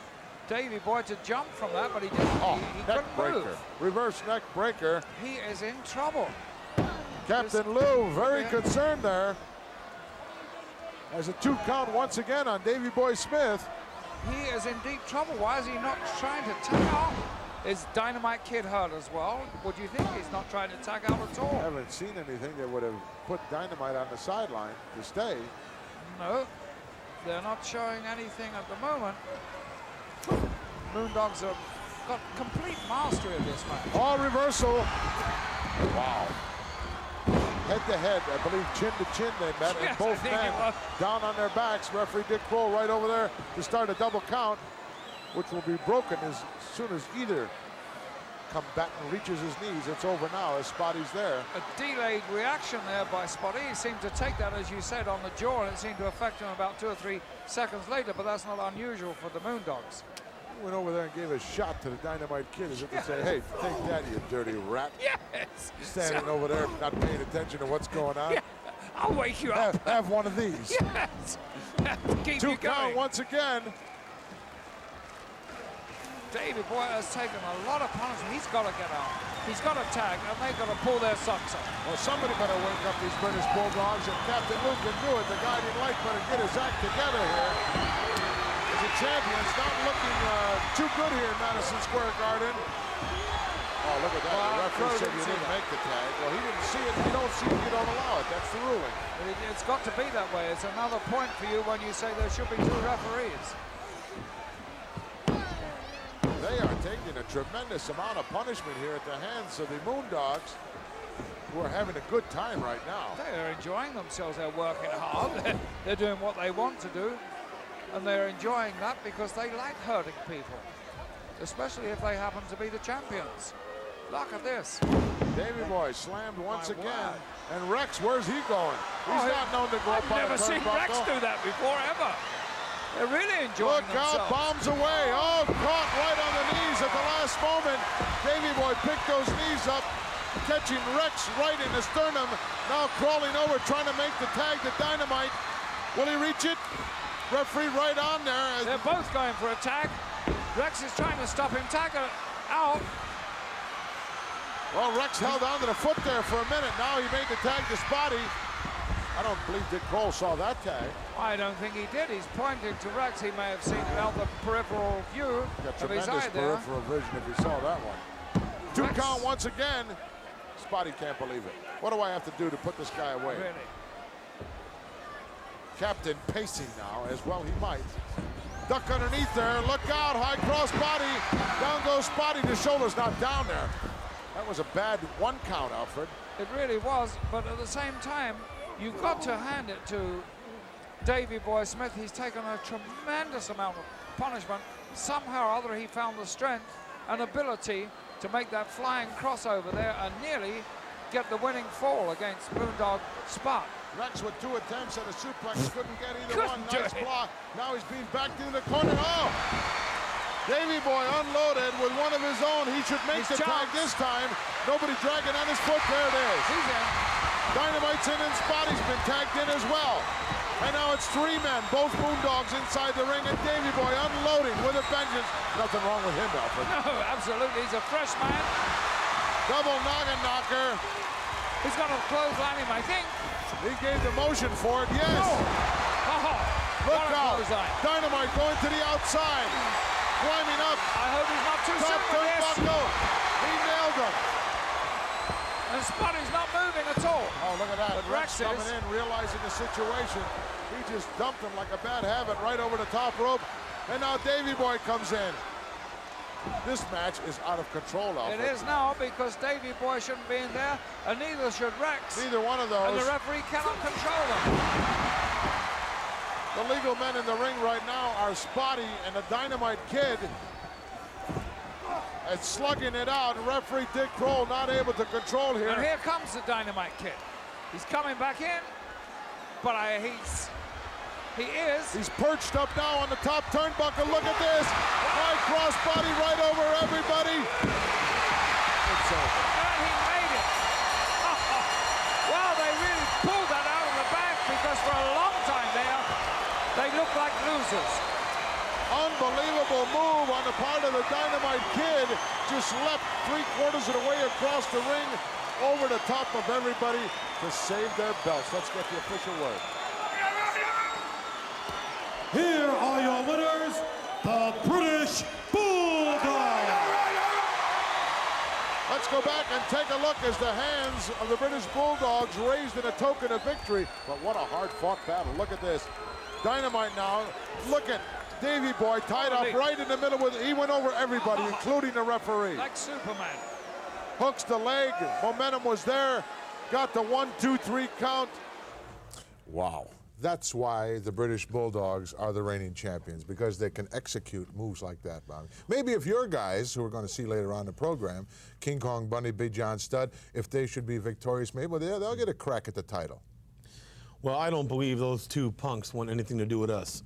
Davy Boy to jump from that, but he didn't. He neck couldn't breaker. move. Reverse neck breaker. He is in trouble. Captain Lou very concerned there. As a 2 count once again on Davy Boy Smith. He is in deep trouble. Why is he not trying to tag out? Is Dynamite Kid hurt as well? Would you think he's not trying to tag out at all? I haven't seen anything that would have put Dynamite on the sideline to stay. No, they're not showing anything at the moment. Moondogs have got complete mastery of this match. All reversal. Wow. Head to head, I believe chin to chin they met, and both men down on their backs. Referee Dick Kroll right over there to start a double count, which will be broken as soon as either combatant reaches his knees. It's over now as Spotty's there. A delayed reaction there by Spotty. He seemed to take that, as you said, on the jaw, and it seemed to affect him about 2 or 3 seconds later, but that's not unusual for the Moondogs. He went over there and gave a shot to the Dynamite Kid as if to say, hey, take that, you dirty rat. Yes. Standing over there not paying attention to what's going on. Yeah. I'll wake you up. Have one of these. Yes. Keep 2 you count going. once again. Davy Boy has taken a lot of punishment. He's got to get out. He's got to tag, and they've got to pull their socks off. Well, somebody better wake up these British Bulldogs, and Captain Luke can do it. The guiding light better get his act together here. As the champion's not looking too good here in Madison Square Garden. Oh, look at that. The referee said you didn't make the tag. Well, he didn't see it. If you don't see it, you don't allow it. That's the ruling. It's got to be that way. It's another point for you when you say there should be 2 referees. They are taking a tremendous amount of punishment here at the hands of the Moondogs, who are having a good time right now. They're enjoying themselves. They're working hard. They're doing what they want to do, and they're enjoying that because they like hurting people, especially if they happen to be the champions. Look at this. Davy Boy slammed once again. And Rex, where's he going? He's not known to go up on a I've never seen Rex do that before, ever. They're really enjoying themselves. Look out, bombs away. Oh, caught right on the knees at the last moment. Davy Boy picked those knees up, catching Rex right in the sternum. Now crawling over, trying to make the tag to Dynamite. Will he reach it? Referee right on there. They're both going for a tag. Rex is trying to stop him. Tag out. Well, Rex held on to the foot there for a minute. Now he made the tag to Spotty. I don't believe Dick Kroll saw that tag. I don't think he did. He's pointing to Rex. He may have seen it out the peripheral view of his eye there. Peripheral vision if he saw that one. 2 count once again. Spotty can't believe it. What do I have to do to put this guy away? Really? Captain pacing now, as well he might. Duck underneath there. Look out. High cross body. Down goes Spotty. The shoulder's not down there. That was a bad 1 count, Alfred. It really was, but at the same time, you've got to hand it to Davy Boy Smith. He's taken a tremendous amount of punishment. Somehow or other, he found the strength and ability to make that flying crossover there and nearly get the winning fall against Moondog Spot. Rex with 2 attempts at a suplex, couldn't get either one. Nice block. Now he's being backed into the corner. Oh! Davy Boy unloaded with one of his own. He should make the tag this time. Nobody dragging on his foot. There it is. He's in. Dynamite's in and Spotty's been tagged in as well. And now it's 3 men, both Moondogs inside the ring, and Davey Boy unloading with a vengeance. Nothing wrong with him, Alfred. No, absolutely. He's a fresh man. Double noggin knocker. He's going to clothesline him, I think. He gave the motion for it, yes. Oh, Look out. clothesline. Dynamite going to the outside. Climbing up. I hope he's not too Top soon with this. turnbuckle. He nailed him. And Spotty's not moving at all. Oh, look at that. But Rex Rex coming is. in, realizing the situation. He just dumped him like a bad habit right over the top rope. And now Davey Boy comes in. This match is out of control, Alfred. It is now, because Davey Boy shouldn't be in there, and neither should Rex. Neither one of those. And the referee cannot control them. The legal men in the ring right now are Spotty and the Dynamite Kid. And slugging it out. Referee Dick Kroll not able to control here. And here comes the Dynamite Kid. He's coming back in, but He's perched up now on the top turnbuckle. Look at this. High cross body right over everybody. It's over. And he made it. Well, they really pulled that out of the bag, because for a long time there, they looked like losers. Unbelievable move on the part of the Dynamite Kid. Just leapt 3/4 of the way across the ring over the top of everybody to save their belts. Let's get the official word. Here are your winners, the British Bulldogs. Let's go back and take a look as the hands of the British Bulldogs raised in a token of victory. But what a hard-fought battle. Look at this. Dynamite now. Look at Davey Boy tied up right in the middle. He went over everybody, including the referee. Like Superman. Hooks the leg. Momentum was there. Got the 1, 2, 3 count. Wow. That's why the British Bulldogs are the reigning champions, because they can execute moves like that, Bobby. Maybe if your guys, who we're going to see later on in the program, King Kong Bundy, Big John Studd, if they should be victorious, maybe they'll get a crack at the title. Well, I don't believe those two punks want anything to do with us.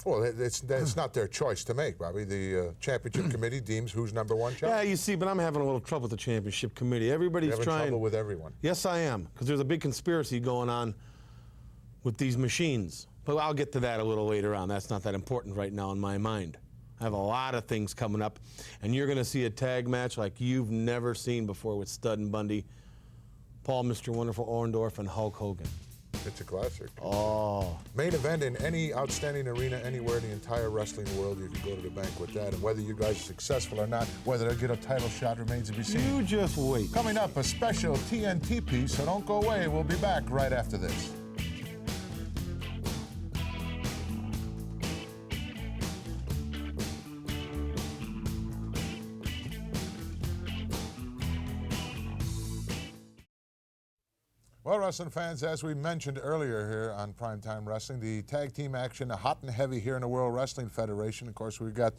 Well, it's not their choice to make, Bobby. The championship committee deems who's #1 champion. Yeah, you see, but I'm having a little trouble with the championship committee. Everybody's You're having trying. trouble with everyone. Yes, I am, because there's a big conspiracy going on with these machines. But I'll get to that a little later on. That's not that important right now in my mind. I have a lot of things coming up, and you're going to see a tag match like you've never seen before with Studd and Bundy, Paul, Mr. Wonderful Orndorff, and Hulk Hogan. It's a classic. Oh. Main event in any outstanding arena anywhere in the entire wrestling world. You can go to the bank with that. And whether you guys are successful or not, whether they get a title shot remains to be seen. You just wait. Coming up, a special TNT piece, so don't go away. We'll be back right after this. Well, wrestling fans, as we mentioned earlier here on Prime Time Wrestling, the tag team action, hot and heavy here in the World Wrestling Federation. Of course, we've got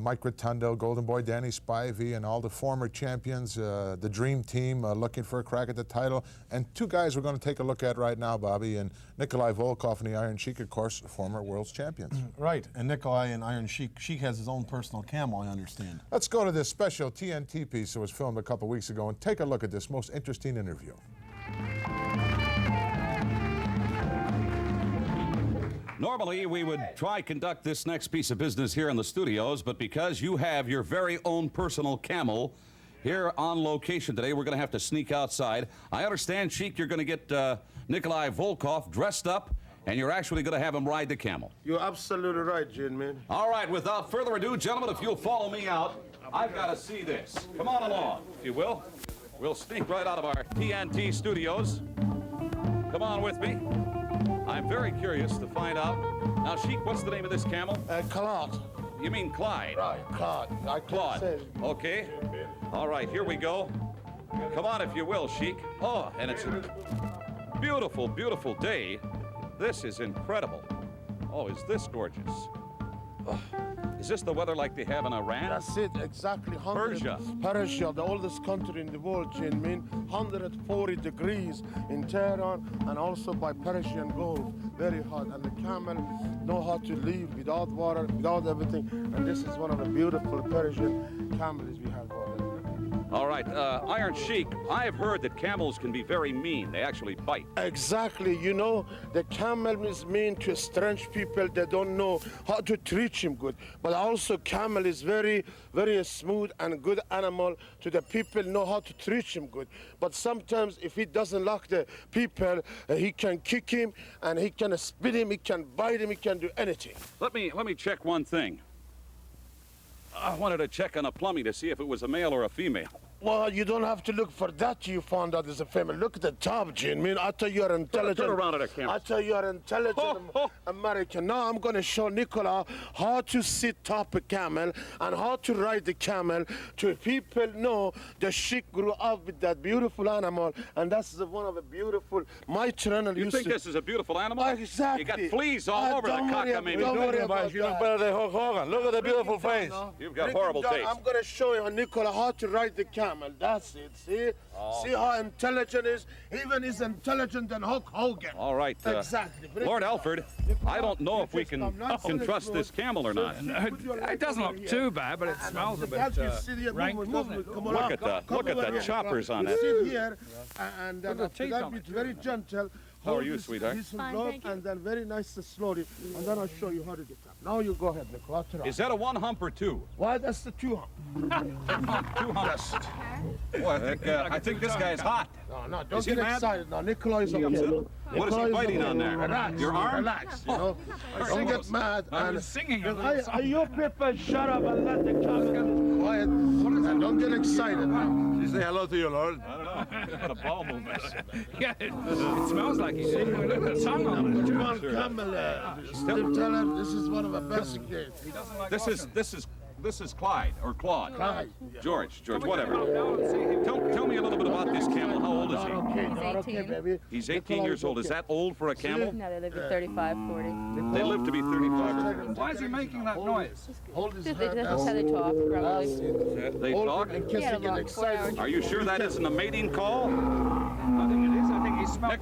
Mike Rotundo, Golden Boy, Danny Spivey, and all the former champions, the Dream Team looking for a crack at the title. And two guys we're going to take a look at right now, Bobby, and Nikolai Volkov and the Iron Sheik, of course, former world's champions. Right, and Nikolai and Iron Sheik. Sheik has his own personal camel, I understand. Let's go to this special TNT piece that was filmed a couple weeks ago and take a look at this most interesting interview. Normally, we would try conduct this next piece of business here in the studios, but because you have your very own personal camel here on location today, we're going to have to sneak outside. I understand, Sheik, you're going to get Nikolai Volkov dressed up, and you're actually going to have him ride the camel. You're absolutely right, gentlemen. All right, without further ado, gentlemen, if you'll follow me out, I've got to see this. Come on along, if you will. We'll sneak right out of our TNT studios. Come on with me. I'm very curious to find out. Now, Sheik, what's the name of this camel? Claude. You mean Clyde? Right, Claude. Claude. Okay. All right, here we go. Come on, if you will, Sheik. Oh, and it's a beautiful, beautiful day. This is incredible. Oh, is this gorgeous? Oh. Is this the weather like they have in Iran? That's it, exactly. Persia. Persia, the oldest country in the world, gentlemen. 140 degrees in Tehran and also by Persian Gulf. Very hot. And the camel know how to live without water, without everything. And this is one of the beautiful Persian camels we have over there. All right, Iron Sheik, I've heard that camels can be very mean. They actually bite. Exactly, you know, the camel is mean to strange people. They don't know how to treat him good. But also camel is very, very smooth and good animal to the people know how to treat him good. But sometimes if he doesn't like the people, he can kick him and he can spit him, he can bite him, he can do anything. Let me check one thing. I wanted to check on a plumbing to see if it was a male or a female. Well, you don't have to look for that. You found out it's a female. Look at the top, Gene. I mean, I tell you you're intelligent. Turn around at the camera. I tell you you're intelligent American. Now I'm going to show Nicola how to sit top a camel and how to ride the camel to people know the Sheik grew up with that beautiful animal, and that's one of the beautiful, my channel. You think this is a beautiful animal? Exactly. You got fleas all over the cockamamie. Don't worry about You look better than Hulk Hogan. Look at the beautiful face. You've got horrible taste. I'm going to show you, Nicola, how to ride the camel. That's it. See? Oh. See how intelligent he is? Even he's intelligent than Hulk Hogan. All right. Exactly. Lord Alford, I don't know if we can trust this camel or not. It doesn't look too bad, but it smells a bit rank, doesn't it? Look at the choppers on that. Sit here, and then after that, it's very gentle. How are you, sweetheart? Fine, and then very nice and slowly, and then I'll show you how to get up. Now you go ahead, Nicola. Is that a one hump or two? Why, that's the two hump. Two humps. Boy, I think this guy's hot. No, don't get excited. Now, Nicola is okay. What is he biting on there? Relax. Your arm? Relax, you know. Don't get mad. I was singing. Are you people shut up and let the camel get quiet? And don't get excited. You say hello to your Lord. I don't know. Got a ball movement. Yeah, it smells like he's singing. Look at the tongue on it. Come on, camel. Still tell him this is one of the best games. This is Clyde or Claude. Clyde. George, whatever. Tell me a little bit about this camel. How old is he? Okay, baby. He's 18 years old. Is that old for a camel? No, they live to 35, 40. They live to be 35. Why is he making that noise? Hold his That's hand. how they talk, probably. They talk? And kiss and get excited. Are you sure that isn't a mating call? I think it is. I think he smells.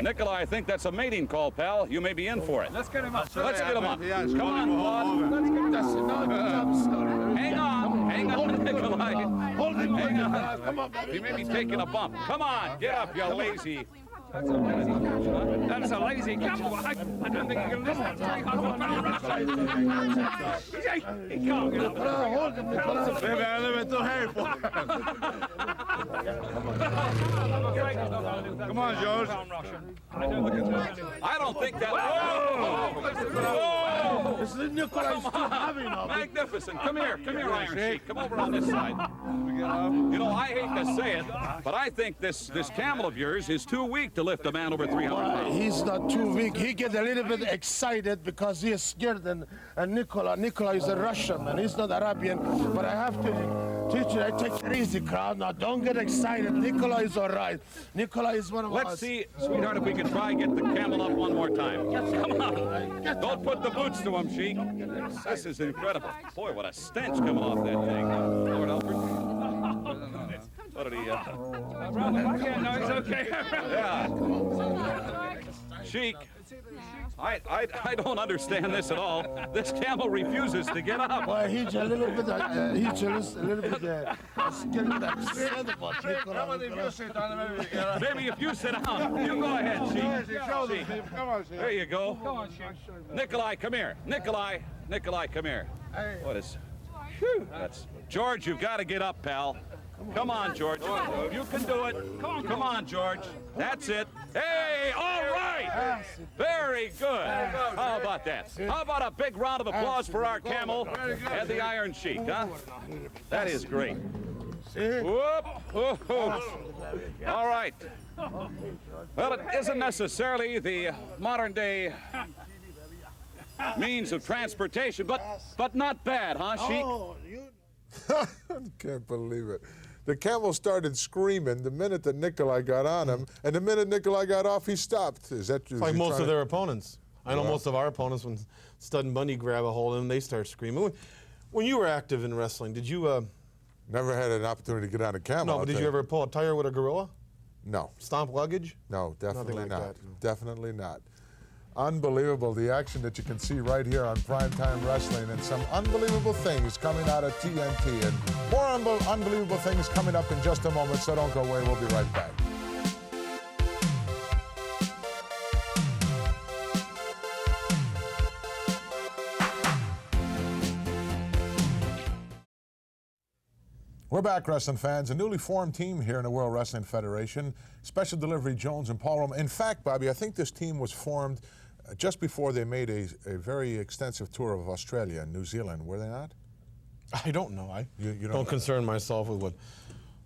Nikolai, I think that's a mating call, pal. You may be in for it. Let's get him up. Let's get him up. Come on, Claude. Hang on, Nikolai. Hold him. Hang on. Come on, baby. He may be taking a bump. Come on, get up, you lazy. That's a lazy camel. I don't think he can listen to 300 pound He can't get up. Hold him, Nicola. Baby, I live in Harry. Come on, George. I don't think that. Whoa! This is Nicola. He's too heavy now. Magnificent. Come here, Iron Sheik. Come over on this side. You know, I hate to say it, but I think this camel of yours is too weak to lift a man over 300 pounds. He's not too weak. He gets a little bit excited because he is scared. And Nicola is a Russian man. He's not Arabian. But I have to teach you. I take it easy, crowd. Now don't get excited. Nicola is all right. Nicola is one of us. Let's see, sweetheart, if we can try and get the camel up one more time. Come on. Don't put the boots to him, Sheik. This is incredible. Boy, what a stench coming off that thing. Lord Alfred. What did he, No, he's okay. Yeah. Sheik, I don't understand this at all. This camel refuses to get up. Well, he's a little bit, scared about Nicola. Maybe if you sit down, you go ahead, Sheik. Come on, Sheik. There you go. Go on, Sheik. Nikolai, come here. Nikolai, come here. What is? Whew, that's George. You've got to get up, pal. Come on, George. You can do it. Come on, George. That's it. Hey, all right. Very good. How about that? How about a big round of applause for our camel and the Iron Sheik, huh? That is great. Whoop. All right. Well, it isn't necessarily the modern day means of transportation, but not bad, huh, Sheik? I can't believe it. The camel started screaming the minute that Nikolai got on him, and the minute Nikolai got off, he stopped. Is that It's like most of their opponents. I know most of our opponents, when Stud and Bundy grab a hold of them, they start screaming. When you were active in wrestling, did you... Never had an opportunity to get on a camel. No, but did you ever pull a tire with a gorilla? No. Stomp luggage? No, definitely like not. that. Definitely not. Unbelievable, the action that you can see right here on Prime Time Wrestling, and some unbelievable things coming out of TNT, and more unbelievable things coming up in just a moment, so don't go away. We'll be right back. We're back, wrestling fans. A newly formed team here in the World Wrestling Federation. Special Delivery Jones and Paul Roma. In fact, Bobby, I think this team was formed just before they made a very extensive tour of Australia and New Zealand, were they not? I don't know. You don't concern myself with what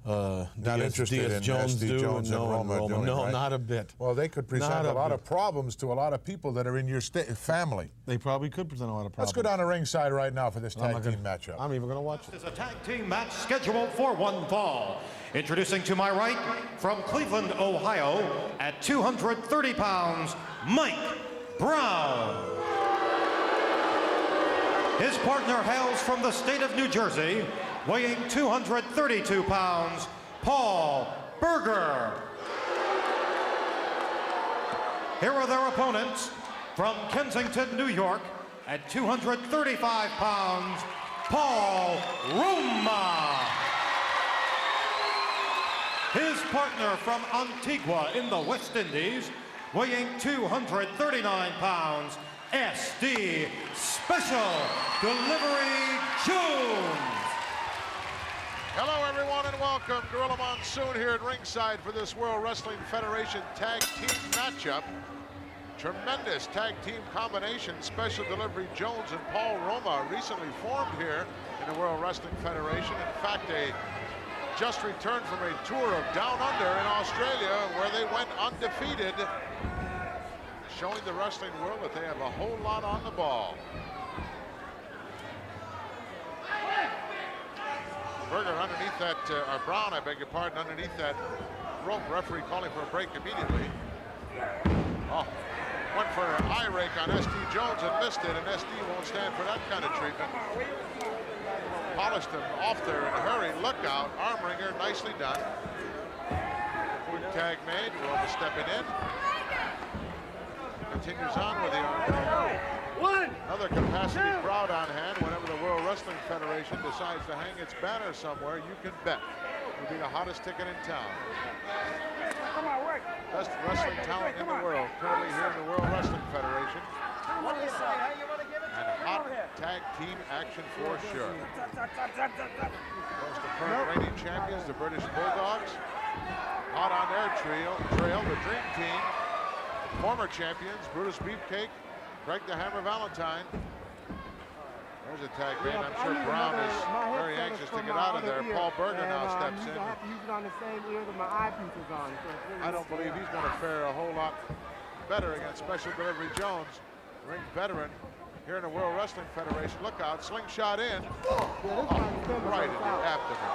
not interested in Jones SD do Jones and Roma doing, no, right? not a bit. Well, they could present a lot of problems to a lot of people that are in your family. They probably could present a lot of problems. Let's go down to ringside right now for this tag team matchup. I'm even going to watch it. This is a tag team match scheduled for one fall. Introducing to my right, from Cleveland, Ohio, at 230 pounds, Mike Brown. His partner hails from the state of New Jersey, weighing 232 pounds, Paul Berger. Here are their opponents, from Kensington, New York, at 235 pounds, Paul Roma. His partner from Antigua in the West Indies, weighing 239 pounds, SD Special Delivery Jones. Hello, everyone, and welcome. Gorilla Monsoon here at ringside for this World Wrestling Federation tag team matchup. Tremendous tag team combination. Special Delivery Jones and Paul Roma, recently formed here in the World Wrestling Federation. In fact, they just returned from a tour of Down Under in Australia, where they went undefeated, showing the wrestling world that they have a whole lot on the ball. Berger underneath that, Brown, I beg your pardon, underneath that rope. Referee calling for a break immediately. Oh, went for an eye rake on SD Jones and missed it, and SD won't stand for that kind of treatment. Polished him off there in a hurry. Look out, arm wringer, nicely done. Good tag made, Roma stepping in. Continues on with the arm. Another capacity crowd on hand whenever the World Wrestling Federation decides to hang its banner somewhere. You can bet it'll be the hottest ticket in town. Best wrestling talent in the world currently here in the World Wrestling Federation. And hot tag team action for sure. Most the current reigning champions, the British Bulldogs. Hot on their trail, the Dream Team. Former champions, Brutus Beefcake, Greg the Hammer Valentine. There's a tag made. I'm sure Brown is very anxious to get out of there. Paul Berger now steps in. I don't believe he's going to fare a whole lot better against Special Delivery Jones, ring veteran here in the World Wrestling Federation. Look out, slingshot in. Right in the abdomen.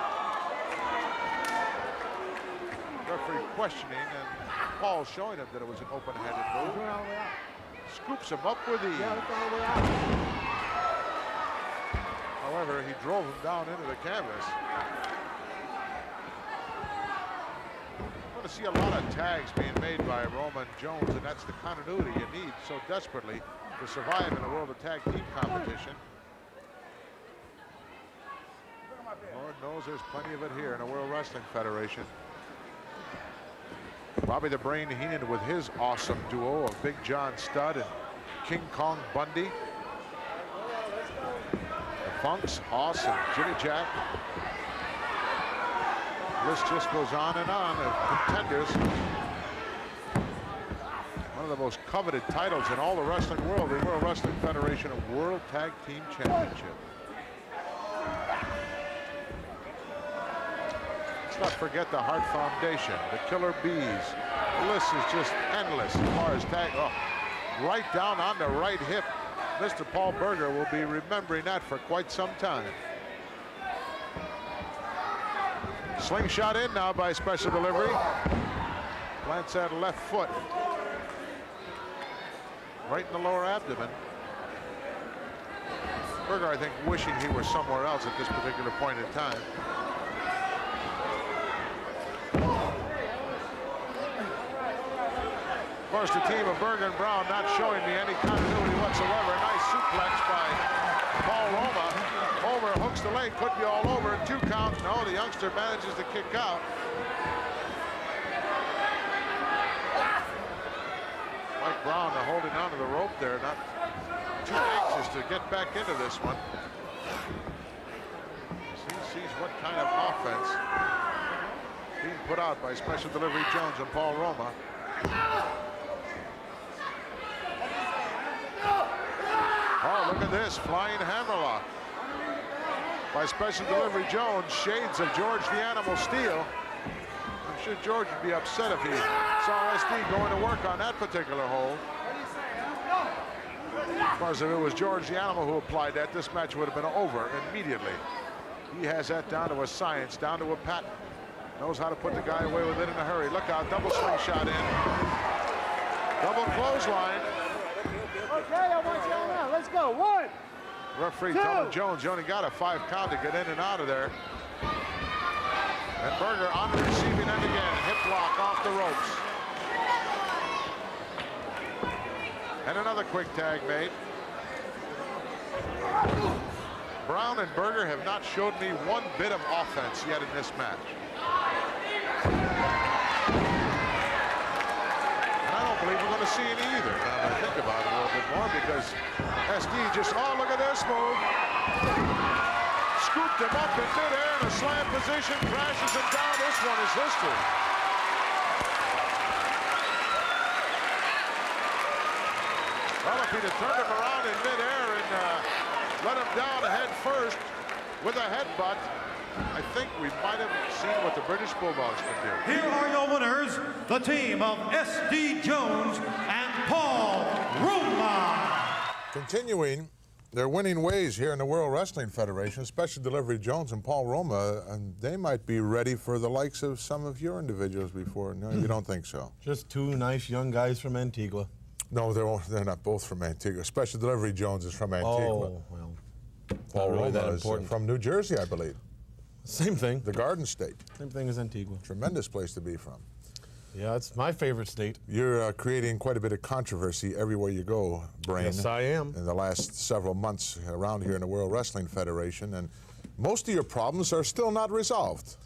Referee questioning, and Paul showing him that it was an open-handed move. Scoops him up with ease. However, he drove him down into the canvas. We're going to see a lot of tags being made by Roma and Jones, and that's the continuity you need so desperately to survive in the world of tag team competition. Lord knows there's plenty of it here in the World Wrestling Federation. Bobby the Brain Heenan with his awesome duo of Big John Studd and King Kong Bundy. The Funks, Hoss and Jimmy Jack. The list just goes on and on of contenders. One of the most coveted titles in all the wrestling world, the World Wrestling Federation of World Tag Team Championship. Let's not forget the Hart Foundation, the Killer Bees. The list is just endless as far as tag. Oh, right down on the right hip. Mr. Paul Berger will be remembering that for quite some time. Slingshot in now by Special Delivery. Plants that left foot right in the lower abdomen. Berger, I think, wishing he were somewhere else at this particular point in time. course, the team of Berger and Brown not showing me any continuity whatsoever. A nice suplex by Paul Roma. Over, hooks the leg, could be all over. 2 count. No, the youngster manages to kick out. Mike Brown holding onto the rope there, not too anxious to get back into this one. He sees what kind of offense being put out by Special Delivery Jones and Paul Roma. Oh, look at this, flying hammerlock by Special Delivery Jones. Shades of George the Animal Steele. I'm sure George would be upset if he saw SD going to work on that particular hold. Of course, if it was George the Animal who applied that, this match would have been over immediately. He has that down to a science, down to a patent. Knows how to put the guy away with it in a hurry. Look out, double slingshot in. Double clothesline. Okay, I want you now. Let's go. 1. Referee telling Jones you only got a 5 count to get in and out of there. And Berger on the receiving end again. Hip lock off the ropes. And another quick tag made. Brown and Berger have not showed me one bit of offense yet in this match. And I don't believe we're going to see any either, now that I think about it a little bit more, because SD just, oh, look at this move. Scooped him up in midair in a slam position, crashes him down. This one is history. Well, if he'd have turned him around in midair and let him down head first with a headbutt, I think we might have seen what the British Bulldogs can do. Here are your winners, the team of SD Jones and Paul Roma. Continuing their winning ways here in the World Wrestling Federation, Special Delivery Jones and Paul Roma, and they might be ready for the likes of some of your individuals before. No, you don't think so? Just 2 nice young guys from Antigua. No, they're not both from Antigua. Special Delivery Jones is from Antigua. Oh, well. Paul really Roma that is important. from New Jersey, I believe. Same thing. The Garden State. Same thing as Antigua. Tremendous place to be from. Yeah, it's my favorite state. You're creating quite a bit of controversy everywhere you go, Brain. Yes, I am. In the last several months around here in the World Wrestling Federation, and most of your problems are still not resolved.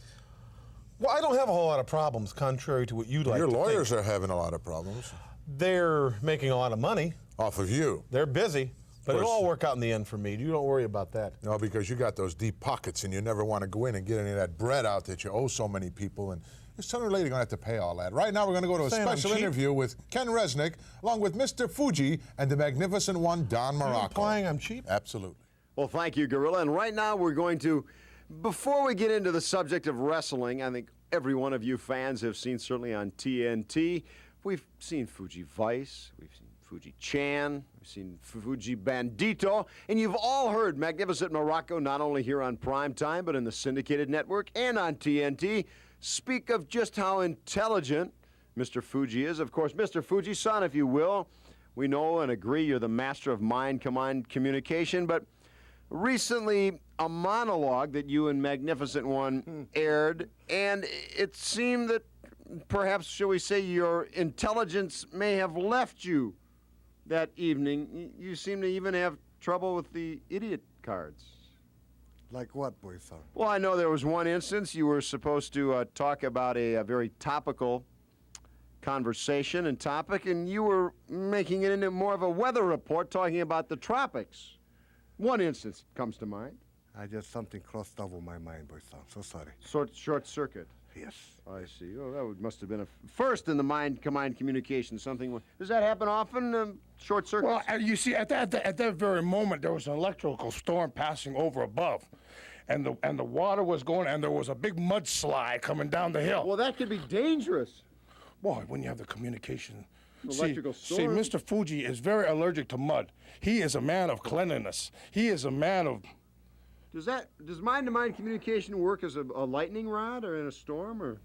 Well, I don't have a whole lot of problems, contrary to what you'd like to think. Your lawyers are having a lot of problems. They're making a lot of money. Off of you. They're busy. But it'll all work out in the end for me. You don't worry about that. No, because you got those deep pockets and you never want to go in and get any of that bread out that you owe so many people. And sooner or later you're going to have to pay all that. Right now we're going to go to a special interview with Ken Resnick, along with Mr. Fuji and the magnificent one, Don Morocco. You're implying I'm cheap? Absolutely. Well, thank you, Gorilla. And right now we're going to, before we get into the subject of wrestling, I think every one of you fans have seen, certainly on TNT, we've seen Fuji Vice, we've seen Fuji Chan, we've seen Fuji Bandito, and you've all heard Magnificent Morocco, not only here on Prime Time, but in the syndicated network and on TNT, speak of just how intelligent Mr. Fuji is. Of course, Mr. Fuji-san, if you will, we know and agree you're the master of mind-command communication, but recently a monologue that you and Magnificent One aired, and it seemed that perhaps, shall we say, your intelligence may have left you that evening. You seem to even have trouble with the idiot cards. Like what, boy-son? Well, I know there was one instance you were supposed to talk about a very topical conversation and topic, and you were making it into more of a weather report, talking about the tropics. One instance comes to mind. I just something crossed over my mind, boy-son. So sorry. Short circuit. Yes. I see. Oh, that must have been a first in the mind-command communication. Something. Does that happen often? Short circuits. Well, you see, at that very moment, there was an electrical storm passing over above, and the water was going, and there was a big mudslide coming down the hill. Well, that could be dangerous. Boy, when you have the communication. Electrical See, storm. Mr. Fuji is very allergic to mud. He is a man of cleanliness. He is a man of. Does mind-to-mind communication work as a lightning rod or in a storm or?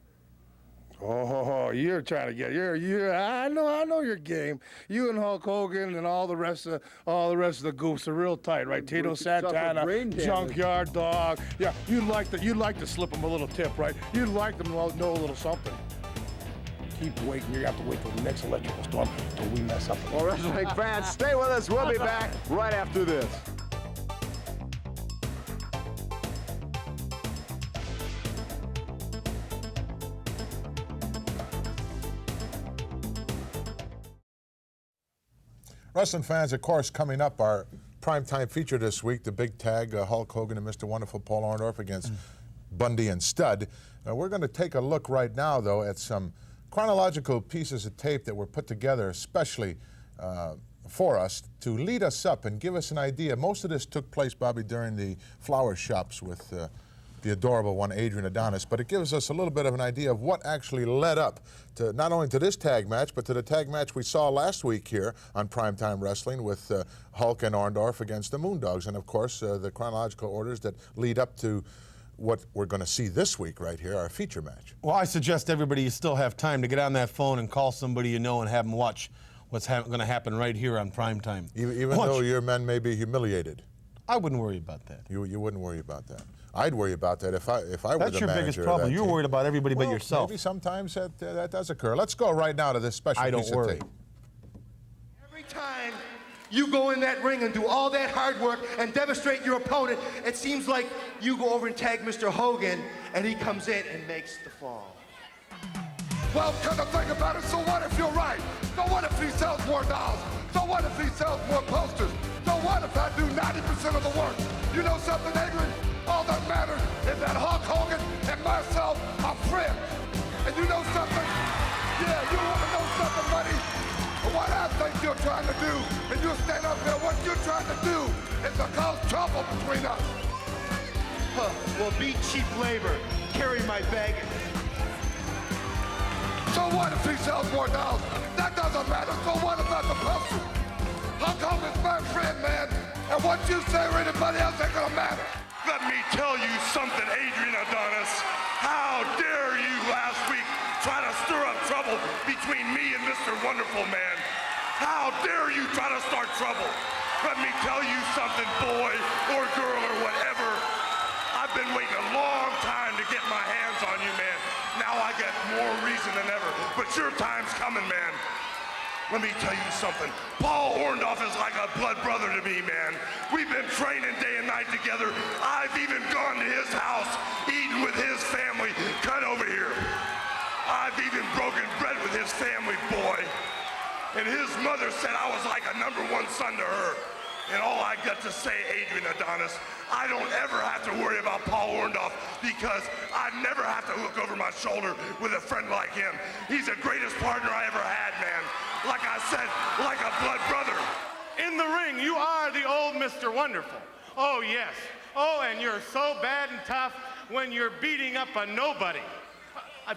Oh, you're trying to get I know your game. You and Hulk Hogan and all the rest of the goofs are real tight, right? Tito Santana, Junkyard Dog. Yeah, you'd like to slip them a little tip, right? You'd like them to know a little something. keep waiting. You have to wait till the next electrical storm till we mess up. Well, wrestling fans, stay with us. We'll be back right after this. Wrestling fans, of course, coming up, our primetime feature this week, the big tag, Hulk Hogan and Mr. Wonderful Paul Orndorff against Bundy and Stud. We're going to take a look right now, though, at some chronological pieces of tape that were put together especially for us to lead us up and give us an idea. Most of this took place, Bobby, during the flower shops with the adorable one, Adrian Adonis, but it gives us a little bit of an idea of what actually led up to not only to this tag match, but to the tag match we saw last week here on Primetime Wrestling with Hulk and Orndorff against the Moondogs, and of course the chronological orders that lead up to what we're going to see this week right here, our feature match. Well, I suggest everybody, you still have time to get on that phone and call somebody you know and have them watch what's going to happen right here on Primetime. Even though your men may be humiliated. I wouldn't worry about that. You wouldn't worry about that. I'd worry about that if I were the manager. That's your biggest problem. You're worried about everybody but yourself. Maybe sometimes that does occur. Let's go right now to this special piece of tape. Every time you go in that ring and do all that hard work and demonstrate your opponent, it seems like you go over and tag Mr. Hogan and he comes in and makes the fall. Well, come to think about it, so what if you're right? So what if he sells more dolls? So what if he sells more posters? So what if I do 90% of the work? You know something, Adrian? All that matters is that Hulk Hogan and myself are friends. And you know something? Yeah, you want to know something, buddy? What I think you're trying to do, and you stand up here, what you're trying to do is to cause trouble between us. Well, be cheap labor. Carry my baggage. So what if he sells more dolls? That doesn't matter. So what about the posters? Hulk Hogan's my friend, man. And what you say or anybody else ain't gonna matter. Let me tell you something, Adrian Adonis. How dare you last week try to stir up trouble between me and Mr. Wonderful Man? How dare you try to start trouble? Let me tell you something, boy or girl or whatever. I've been waiting a long time to get my hands on you, man. Now I get more reason than ever. But your time's coming, man. Let me tell you something. Paul Orndorff is like a blood brother to me, man. We've been training day and night together. I've even gone to his house, eaten with his family. Cut over here. I've even broken bread with his family, boy. And his mother said I was like a #1 son to her. And all I got to say, Adrian Adonis, I don't ever have to worry about Paul Orndorff because I never have to look over my shoulder with a friend like him. He's the greatest partner I ever had, man. Like I said, like a blood brother. In the ring, you are the old Mr. Wonderful. Oh, yes. Oh, and you're so bad and tough when you're beating up a nobody.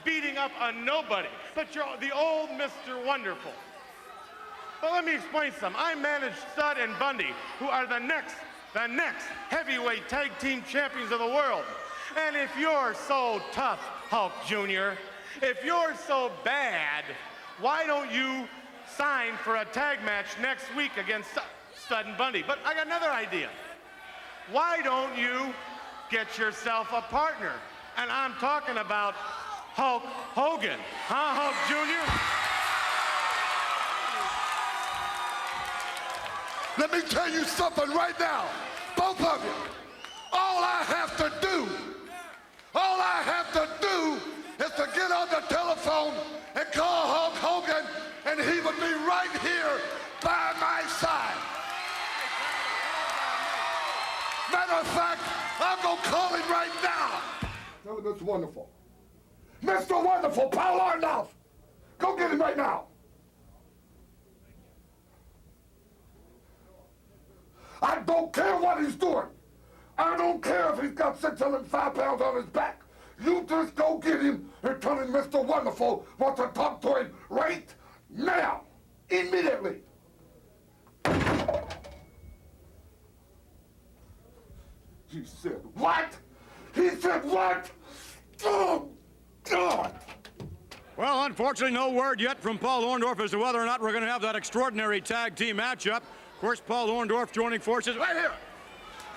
Beating up a nobody. But you're the old Mr. Wonderful. But let me explain something. I manage Stud and Bundy, who are the next heavyweight tag team champions of the world. And if you're so tough, Hulk Jr., if you're so bad, why don't you sign for a tag match next week against Stud and Bundy? But I got another idea. Why don't you get yourself a partner? And I'm talking about Hulk Hogan. Huh, Hulk Jr.? Let me tell you something right now, both of you. All I have to do is to get on the telephone and call Hulk Hogan, and he would be right here by my side. Matter of fact, I'm gonna call him right now. Tell him it's wonderful. Mr. Wonderful, Paul Orndorff. Go get him right now. I don't care what he's doing. I don't care if he's got 605 pounds on his back. You just go get him and tell him Mr. Wonderful wants to talk to him right now, immediately. He said what? He said what? Oh, God. Well, unfortunately, no word yet from Paul Orndorff as to whether or not we're going to have that extraordinary tag team matchup. Of course, Paul Orndorff joining forces right here.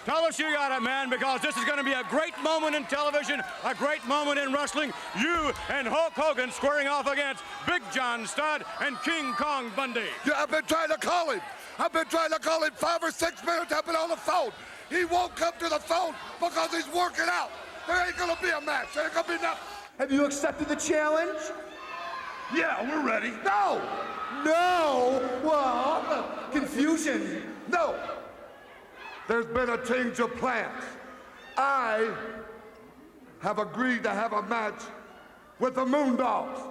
Tell us you got it, man, because this is going to be a great moment in television, a great moment in wrestling. You and Hulk Hogan squaring off against Big John Studd and King Kong Bundy. Yeah, I've been trying to call him. I've been trying to call him 5 or 6 minutes. I've been on the phone. He won't come to the phone because he's working out. There ain't gonna be a match. There ain't gonna be nothing. Have you accepted the challenge? Yeah, we're ready. No! No! Well, confusion. No. There's been a change of plans. I have agreed to have a match with the Moondogs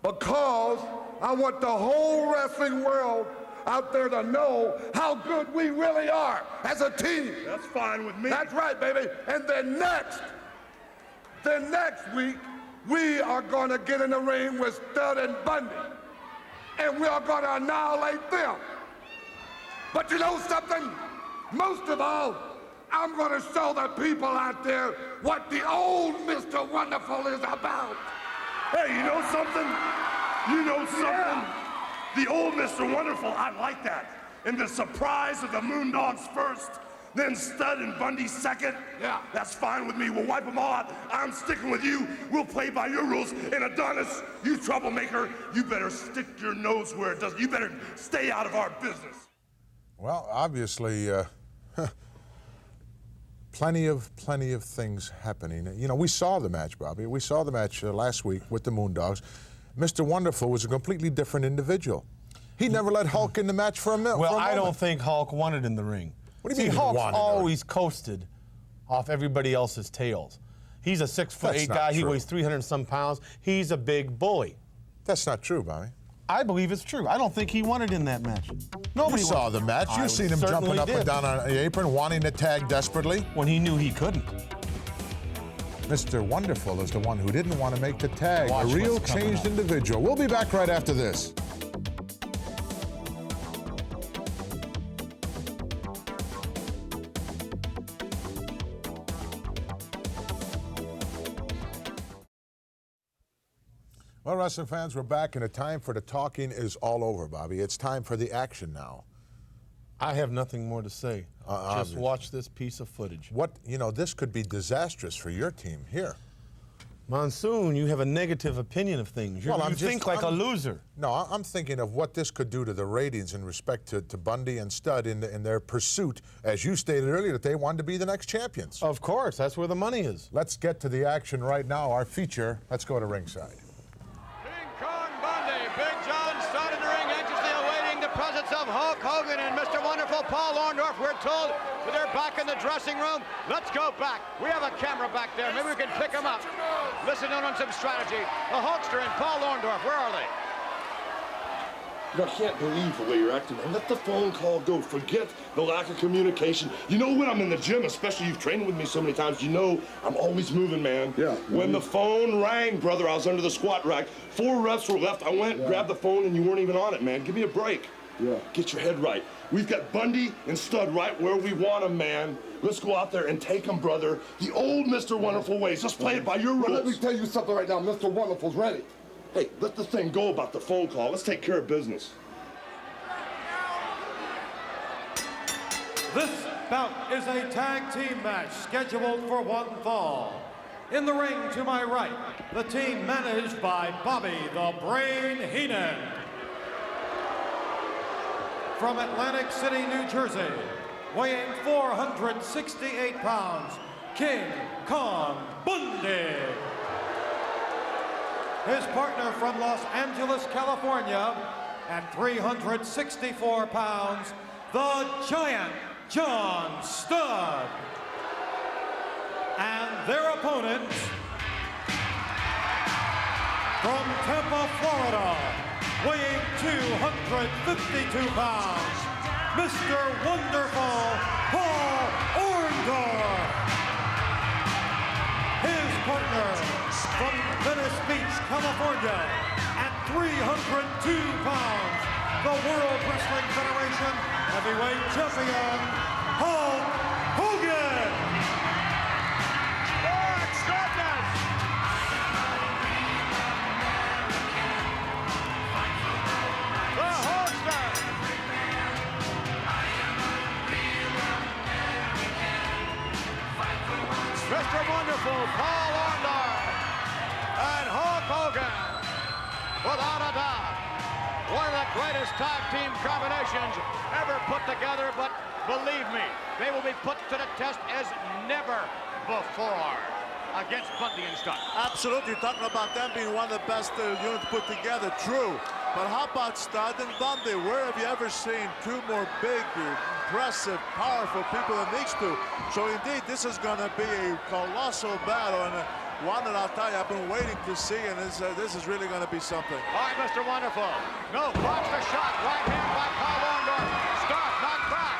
because I want the whole wrestling world out there to know how good we really are as a team. That's fine with me. That's right, baby. And then next week, we are going to get in the ring with Studd and Bundy. And we are going to annihilate them. But you know something? Most of all, I'm going to show the people out there what the old Mr. Wonderful is about. Hey, you know something? You know something? Yeah. The old Mr. Wonderful, I like that. And the surprise of the Moondogs first, then Studd and Bundy second. Yeah. That's fine with me. We'll wipe them all out. I'm sticking with you. We'll play by your rules. And Adonis, you troublemaker, you better stick your nose where it doesn't. You better stay out of our business. Well, obviously, plenty of things happening. You know, we saw the match, Bobby. We saw the match last week with the Moondogs. Mr. Wonderful was a completely different individual. He never let Hulk in the match for a minute. Well, I don't think Hulk wanted in the ring. What do you mean? Hulk's wanted always coasted off everybody else's tails. He's a 6'8" guy. He weighs 300 and some pounds. He's a big bully. That's not true, Bobby. I believe it's true. I don't think he wanted in that match. Nobody You saw the match. You've seen him jumping up and down on the apron, wanting to tag desperately. When he knew he couldn't. Mr. Wonderful is the one who didn't want to make the tag. Watch a real what's coming changed up. individual. We'll be back right after this. Well, wrestling fans, we're back, and the time for the talking is all over, Bobby. It's time for the action now. I have nothing more to say. Just watch this piece of footage. This could be disastrous for your team here. Monsoon, you have a negative opinion of things. You think like a loser. No, I'm thinking of what this could do to the ratings in respect to Bundy and Studd in their pursuit, as you stated earlier, that they wanted to be the next champions. Of course, that's where the money is. Let's get to the action right now. Our feature, let's go to ringside. Big John Studd in the ring, anxiously awaiting the presence of Hulk Hogan and Mr. Wonderful Paul Orndorff. We're told that they're back in the dressing room. Let's go back. We have a camera back there. Maybe we can pick them up. Listen in on some strategy. The Hulkster and Paul Orndorff, where are they? I can't believe the way you're acting, man. Let the phone call go. Forget the lack of communication. You know when I'm in the gym, especially you've trained with me so many times, you know I'm always moving, man. Yeah. When the phone rang, brother, I was under the squat rack. 4 reps were left. I went, grabbed the phone, and you weren't even on it, man. Give me a break. Yeah. Get your head right. We've got Bundy and Studd right where we want them, man. Let's go out there and take them, brother. The old Mr. Wonderful ways. Let's play it by your rules. Let me tell you something right now. Mr. Wonderful's ready. Hey, let the thing go about the phone call. Let's take care of business. This bout is a tag team match scheduled for 1 fall. In the ring to my right, the team managed by Bobby the Brain Heenan. From Atlantic City, New Jersey, weighing 468 pounds, King Kong Bundy. His partner from Los Angeles, California, at 364 pounds, the Giant John Studd. And their opponents from Tampa, Florida, weighing 252 pounds, Mr. Wonderful Paul Orndorff. His partner from Venice Beach, California, at 302 pounds, the World Wrestling Federation heavyweight champion, Hulk Hogan. without a doubt. One of the greatest tag team combinations ever put together, but believe me, they will be put to the test as never before against Bundy and Studd. Absolutely. You're talking about them being one of the best units put together. True. But how about Studd and Bundy? Where have you ever seen two more big, impressive, powerful people than these two? So indeed, this is going to be a colossal battle, and one that I'll tell you, I've been waiting to see, and this is really going to be something. All right, Mr. Wonderful. No, blocks the shot. Right hand by Paul Orndorff. Start, knocked back.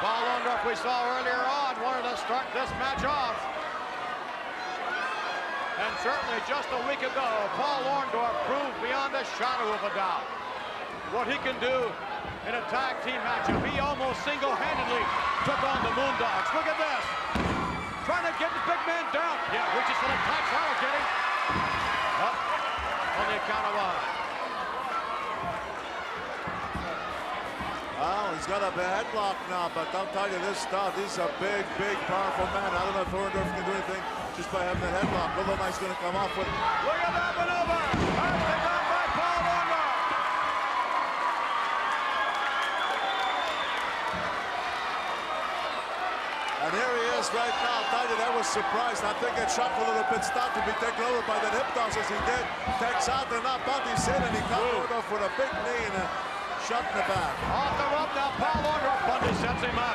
Paul Orndorff, we saw earlier on, wanted to start this match off. And certainly just a week ago, Paul Orndorff proved beyond a shadow of a doubt what he can do in a tag team matchup. He almost single-handedly took on the Moondogs. Look at this. Trying to get the big man down. Yeah, reaches for the tight towel, getting. Up on the account of one. Well, he's got a headlock now, but I'll tell you this, Studd, he's a big, big, powerful man. I don't know if Orndorff can do anything just by having that headlock. Although he's going to come off with. Look at that maneuver. First they got by Paul Orndorff. And here he is right now. I'll tell you, that was surprised. I think it shocked a little bit. Studd to be taken over by that hip toss as he did. Takes out and now Bundy's in, and he comes Orndorff with a big knee and a shot in the back. Off the rope now, Paul Orndorff. Bundy sets him up.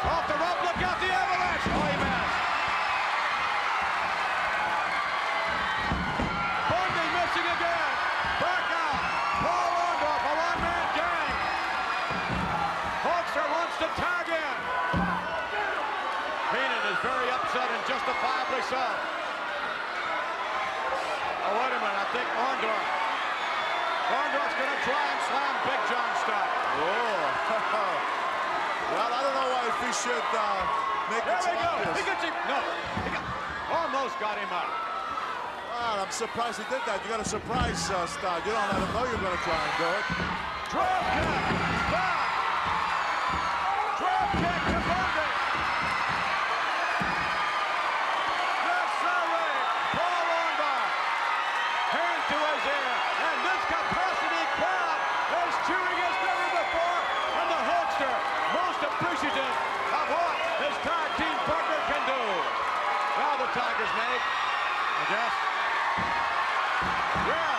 Off the rope, look out, the avalanche. Oh, he missed. Bundy missing again. Back out. Paul Orndorff, a one-man gang. Hulkster wants to tag in. Haynes is very upset and justifiably so. Oh, wait a minute, I think Orndorff's going to try and slam Big John Studd. Oh. Well, I don't know why if he should make it There we go. obvious. He gets him. No. Almost got him out. Well, I'm surprised he did that. You got to surprise Studd. You don't let him know you're going to try and do it. Drop kick. Back. Drop kick to Bundy. Yes, sirree. Paul Orndorff. Hand to his ear. And this capacity crowd is cheering as never before. And the Hulkster, most appreciative of what his tag team partner can do. Now the tag is made, I guess. Yeah.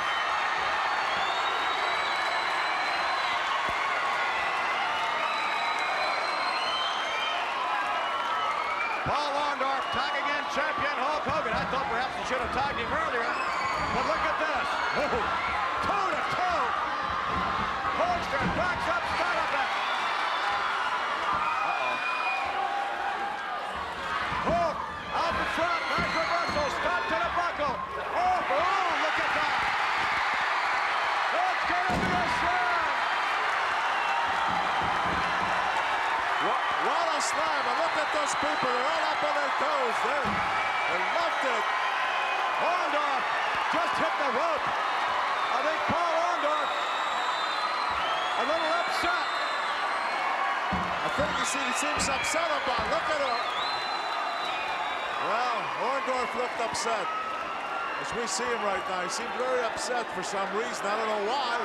Paul Orndorff tagging in champion Hulk Hogan. I thought perhaps he should have tagged him earlier. But look at this. Toe to toe. Hulkster backs up, start up it. Hulk out in front. Nice reversal. Stop to the buckle. Oh, look at that. It's going to be a slam. What a slam. And look at those people. They're all up on their toes. They loved it. Orndorff just hit the rope. I think Paul Orndorff a little upset. I think he seems upset about it. Look at him. Well, Orndorff looked upset. As we see him right now, he seemed very upset for some reason. I don't know why.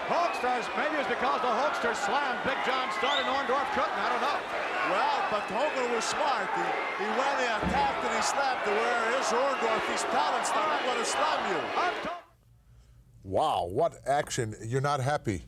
Hulksters, maybe it's because the Hulksters slammed Big John Studd and Orndorff couldn't. I don't know. Well, but Hogan was smart. He went, he attacked, and he slapped to where his Orndorff, he's talent, I'm going to slam you. Wow, what action. You're not happy.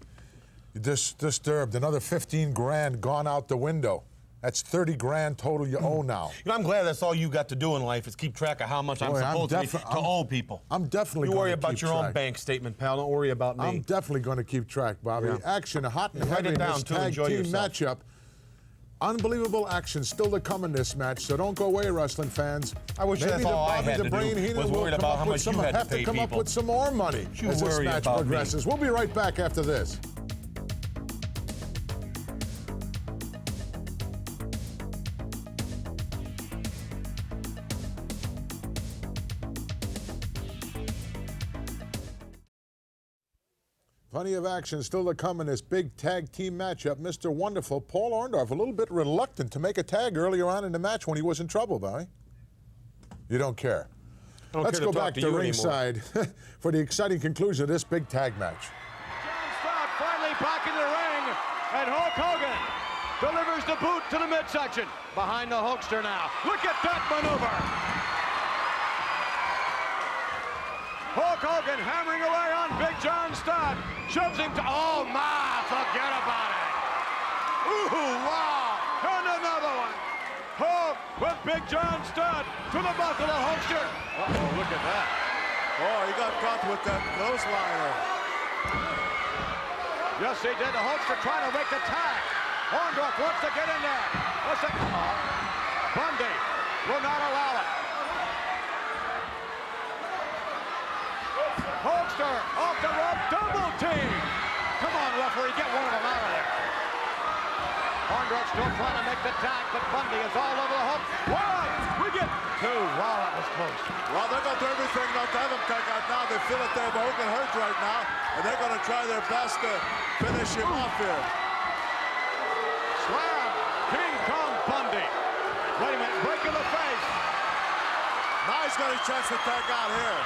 You're disturbed. Another 15 grand gone out the window. That's 30 grand total you owe now. You know, I'm glad that's all you got to do in life is keep track of how much I'm supposed to owe people. I'm definitely You going worry to keep about your track. own bank statement, pal. Don't worry about me. I'm definitely going to keep track, Bobby. Yeah. Action hot and Write heavy it in down, this too. tag Enjoy team yourself. matchup. Unbelievable action still to come in this match, so don't go away, wrestling fans. I wish Maybe that's the all I Bobby had the to Brain do Heenan was will worried come about up how with much some, you had to have to pay come up people. with some more money You as this worry match about me. progresses. We'll be right back after this. Plenty of action still to come in this big tag team matchup. Mr. Wonderful, Paul Orndorff, a little bit reluctant to make a tag earlier on in the match when he was in trouble, Barry. You don't care. Let's go back to ringside for the exciting conclusion of this big tag match. John Stott finally back in the ring, and Hulk Hogan delivers the boot to the midsection. Behind the Hulkster now. Look at that maneuver. Hulk Hogan hammering away on Big John Stott. Shoves him to, oh my, forget about it. Ooh, wow, and another one. Hulk with Big John Stott to the buckle of Hulkster. Uh-oh, look at that. Oh, he got caught with that clothesliner. Yes, he did. The Hulkster trying to make the tag. Orndorff wants to get in there. Bundy will not allow it. Hulkster off the rope, double team. Come on, referee, get one of them out of there. Orndorff still trying to make the tag, but Bundy is all over the hook. One, we get two. Wow, that was close. Well, they're going to do everything not to have him tag out now. They feel that they have Hogan hurt right now, and they're going to try their best to finish him off here. Slam, King Kong Bundy. Wait a minute, break in the face. Now he's got a chance to tag out here.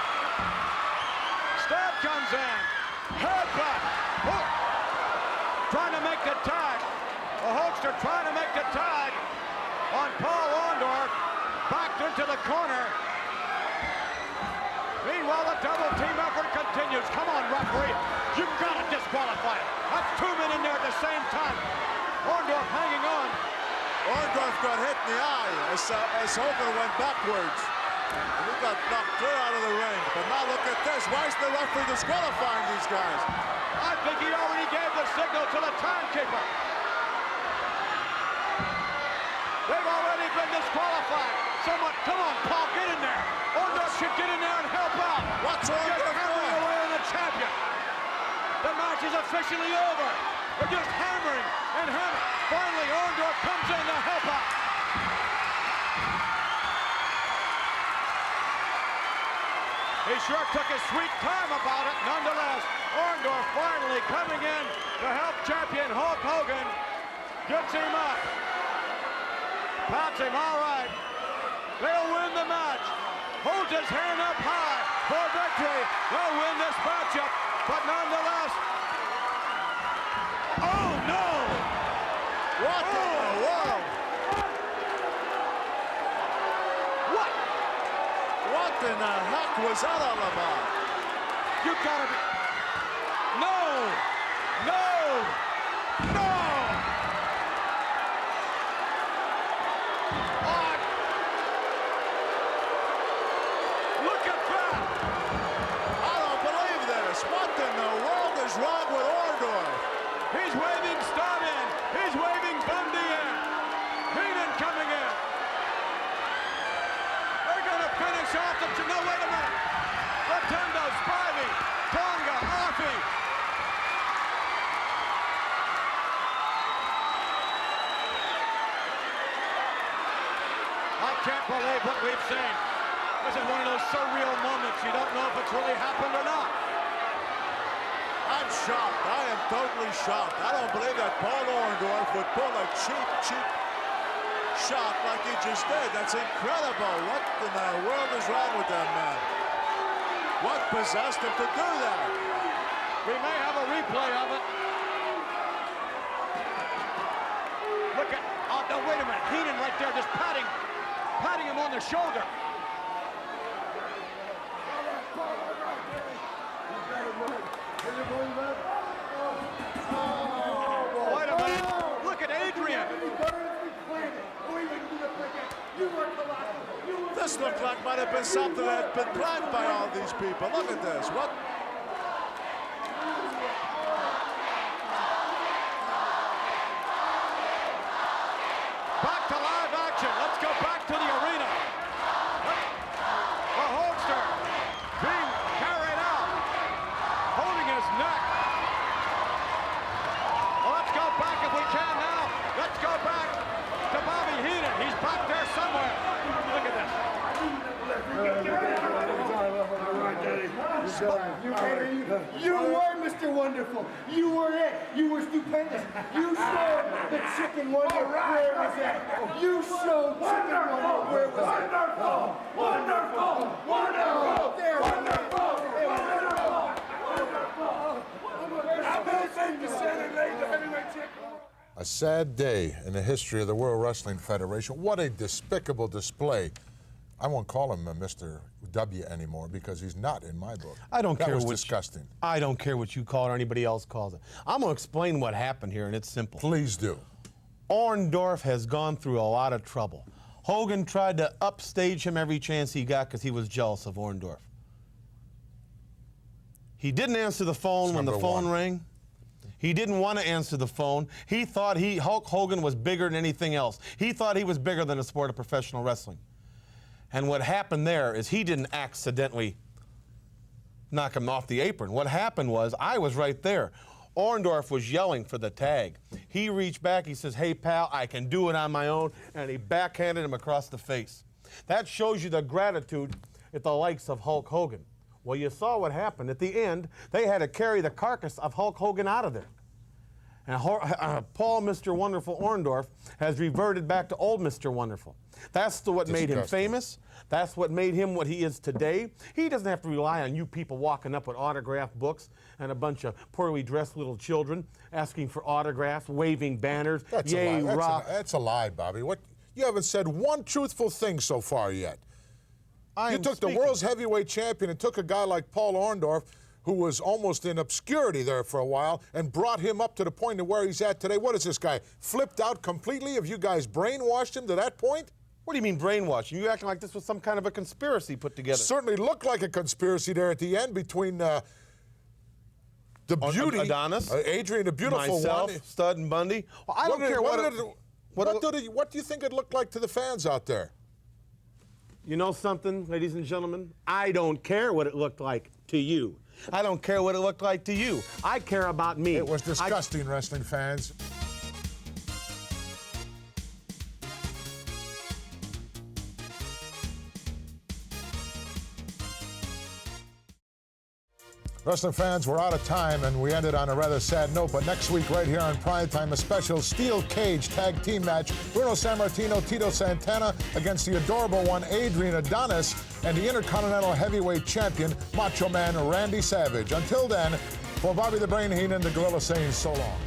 Stott comes in. Headbutt. Oh. Trying to make the tag. The Hulkster trying to make the tag on Paul Orndorff. Backed into the corner. Meanwhile, the double team effort continues. Come on, referee. You've got to disqualify it. That's two men in there at the same time. Orndorff hanging on. Orndorff got hit in the eye as Hogan went backwards. And he got knocked clear out of the ring. But now look at this. Why is the referee disqualifying these guys? I think he already gave the signal to the timekeeper. They've already been disqualified. Someone, come on, Paul, get in there. Orndorff should get in there and help out. What's Orndorff hammering doing? away on the champion. The match is officially over. They're just hammering and hammering. Finally, Orndorff comes in to help out. He sure took his sweet time about it. Nonetheless, Orndorff finally coming in to help champion Hulk Hogan. Gets him up. Pats him, all right. They'll win the match. Holds his hand up high for victory. They'll win this matchup, but nonetheless. Oh, no! What in the world? What? What in the heck was that all about? You gotta be... No! No! No! Oh. Look at that! I don't believe this. What in the world is wrong with Orndorff? He's waving Stott in. He's waving Bundy in. Haynes coming in. They're going to finish off the... No, wait a minute. Rotundo, Spivey, Tonga, Offie. I can't believe what we've seen. This is one of those surreal moments. You don't know if it's really happened or not. I'm shocked. I am totally shocked. I don't believe that Paul Orndorff would pull a cheap shot like he just did. That's incredible. What in the world is wrong with that man? What possessed him to do that? We may have a replay of it. Look at, oh no, wait a minute. Heenan right there just patting him on the shoulder. Wait a minute. Look at Adrian. This looked like might have been something that had been planned by all these people. Look at this. What? Back to live action. Let's go back to the arena. The Hulkster being carried out, holding his neck. Well, let's go back if we can now. Let's go back to Bobby Heenan. He's back there somewhere. Look at this. You were Mr. Mr. Wonderful. You were it. You were stupendous. You showed the chicken wonder where was it. You showed chicken wonder where was it. Wonderful! Wonderful! Wonderful! There we go. A sad day in the history of the World Wrestling Federation. What a despicable display. I won't call him Mr. W anymore because he's not in my book. I don't care. That was what disgusting. I don't care what you call it or anybody else calls it. I'm going to explain what happened here, and it's simple. Please do. Orndorff has gone through a lot of trouble. Hogan tried to upstage him every chance he got because he was jealous of Orndorff. He didn't answer the phone when the phone rang. He didn't want to answer the phone. He thought Hulk Hogan was bigger than anything else. He thought he was bigger than the sport of professional wrestling. And what happened there is he didn't accidentally knock him off the apron. What happened was, I was right there. Orndorff was yelling for the tag. He reached back, he says, "Hey pal, I can do it on my own," and he backhanded him across the face. That shows you the gratitude at the likes of Hulk Hogan. Well, you saw what happened. At the end, they had to carry the carcass of Hulk Hogan out of there. And Paul Mr. Wonderful Orndorff has reverted back to old Mr. Wonderful. That's what made him famous. That's what made him what he is today. He doesn't have to rely on you people walking up with autograph books and a bunch of poorly dressed little children asking for autographs, waving banners. That's Yay, a lie. rah. That's a lie, Bobby. You haven't said one truthful thing so far yet. You took the world's heavyweight champion and took a guy like Paul Orndorff, who was almost in obscurity there for a while, and brought him up to the point of where he's at today. What is this guy, flipped out completely? Have you guys brainwashed him to that point? What do you mean brainwashed? You acting like this was some kind of a conspiracy put together. Certainly looked like a conspiracy there at the end between the beauty, Adonis, Adrian, the beautiful myself, one, Stud and Bundy. Well, I don't care what do you think it looked like to the fans out there? You know something, ladies and gentlemen? I don't care what it looked like to you. I don't care what it looked like to you. I care about me. It was disgusting, wrestling fans. Wrestling fans, we're out of time, and we ended on a rather sad note, but next week right here on Prime Time, a special steel cage tag team match. Bruno Sammartino, Tito Santana against the adorable one, Adrian Adonis, and the Intercontinental Heavyweight Champion, Macho Man Randy Savage. Until then, for Bobby the Brain Heenan, the Gorilla saying so long.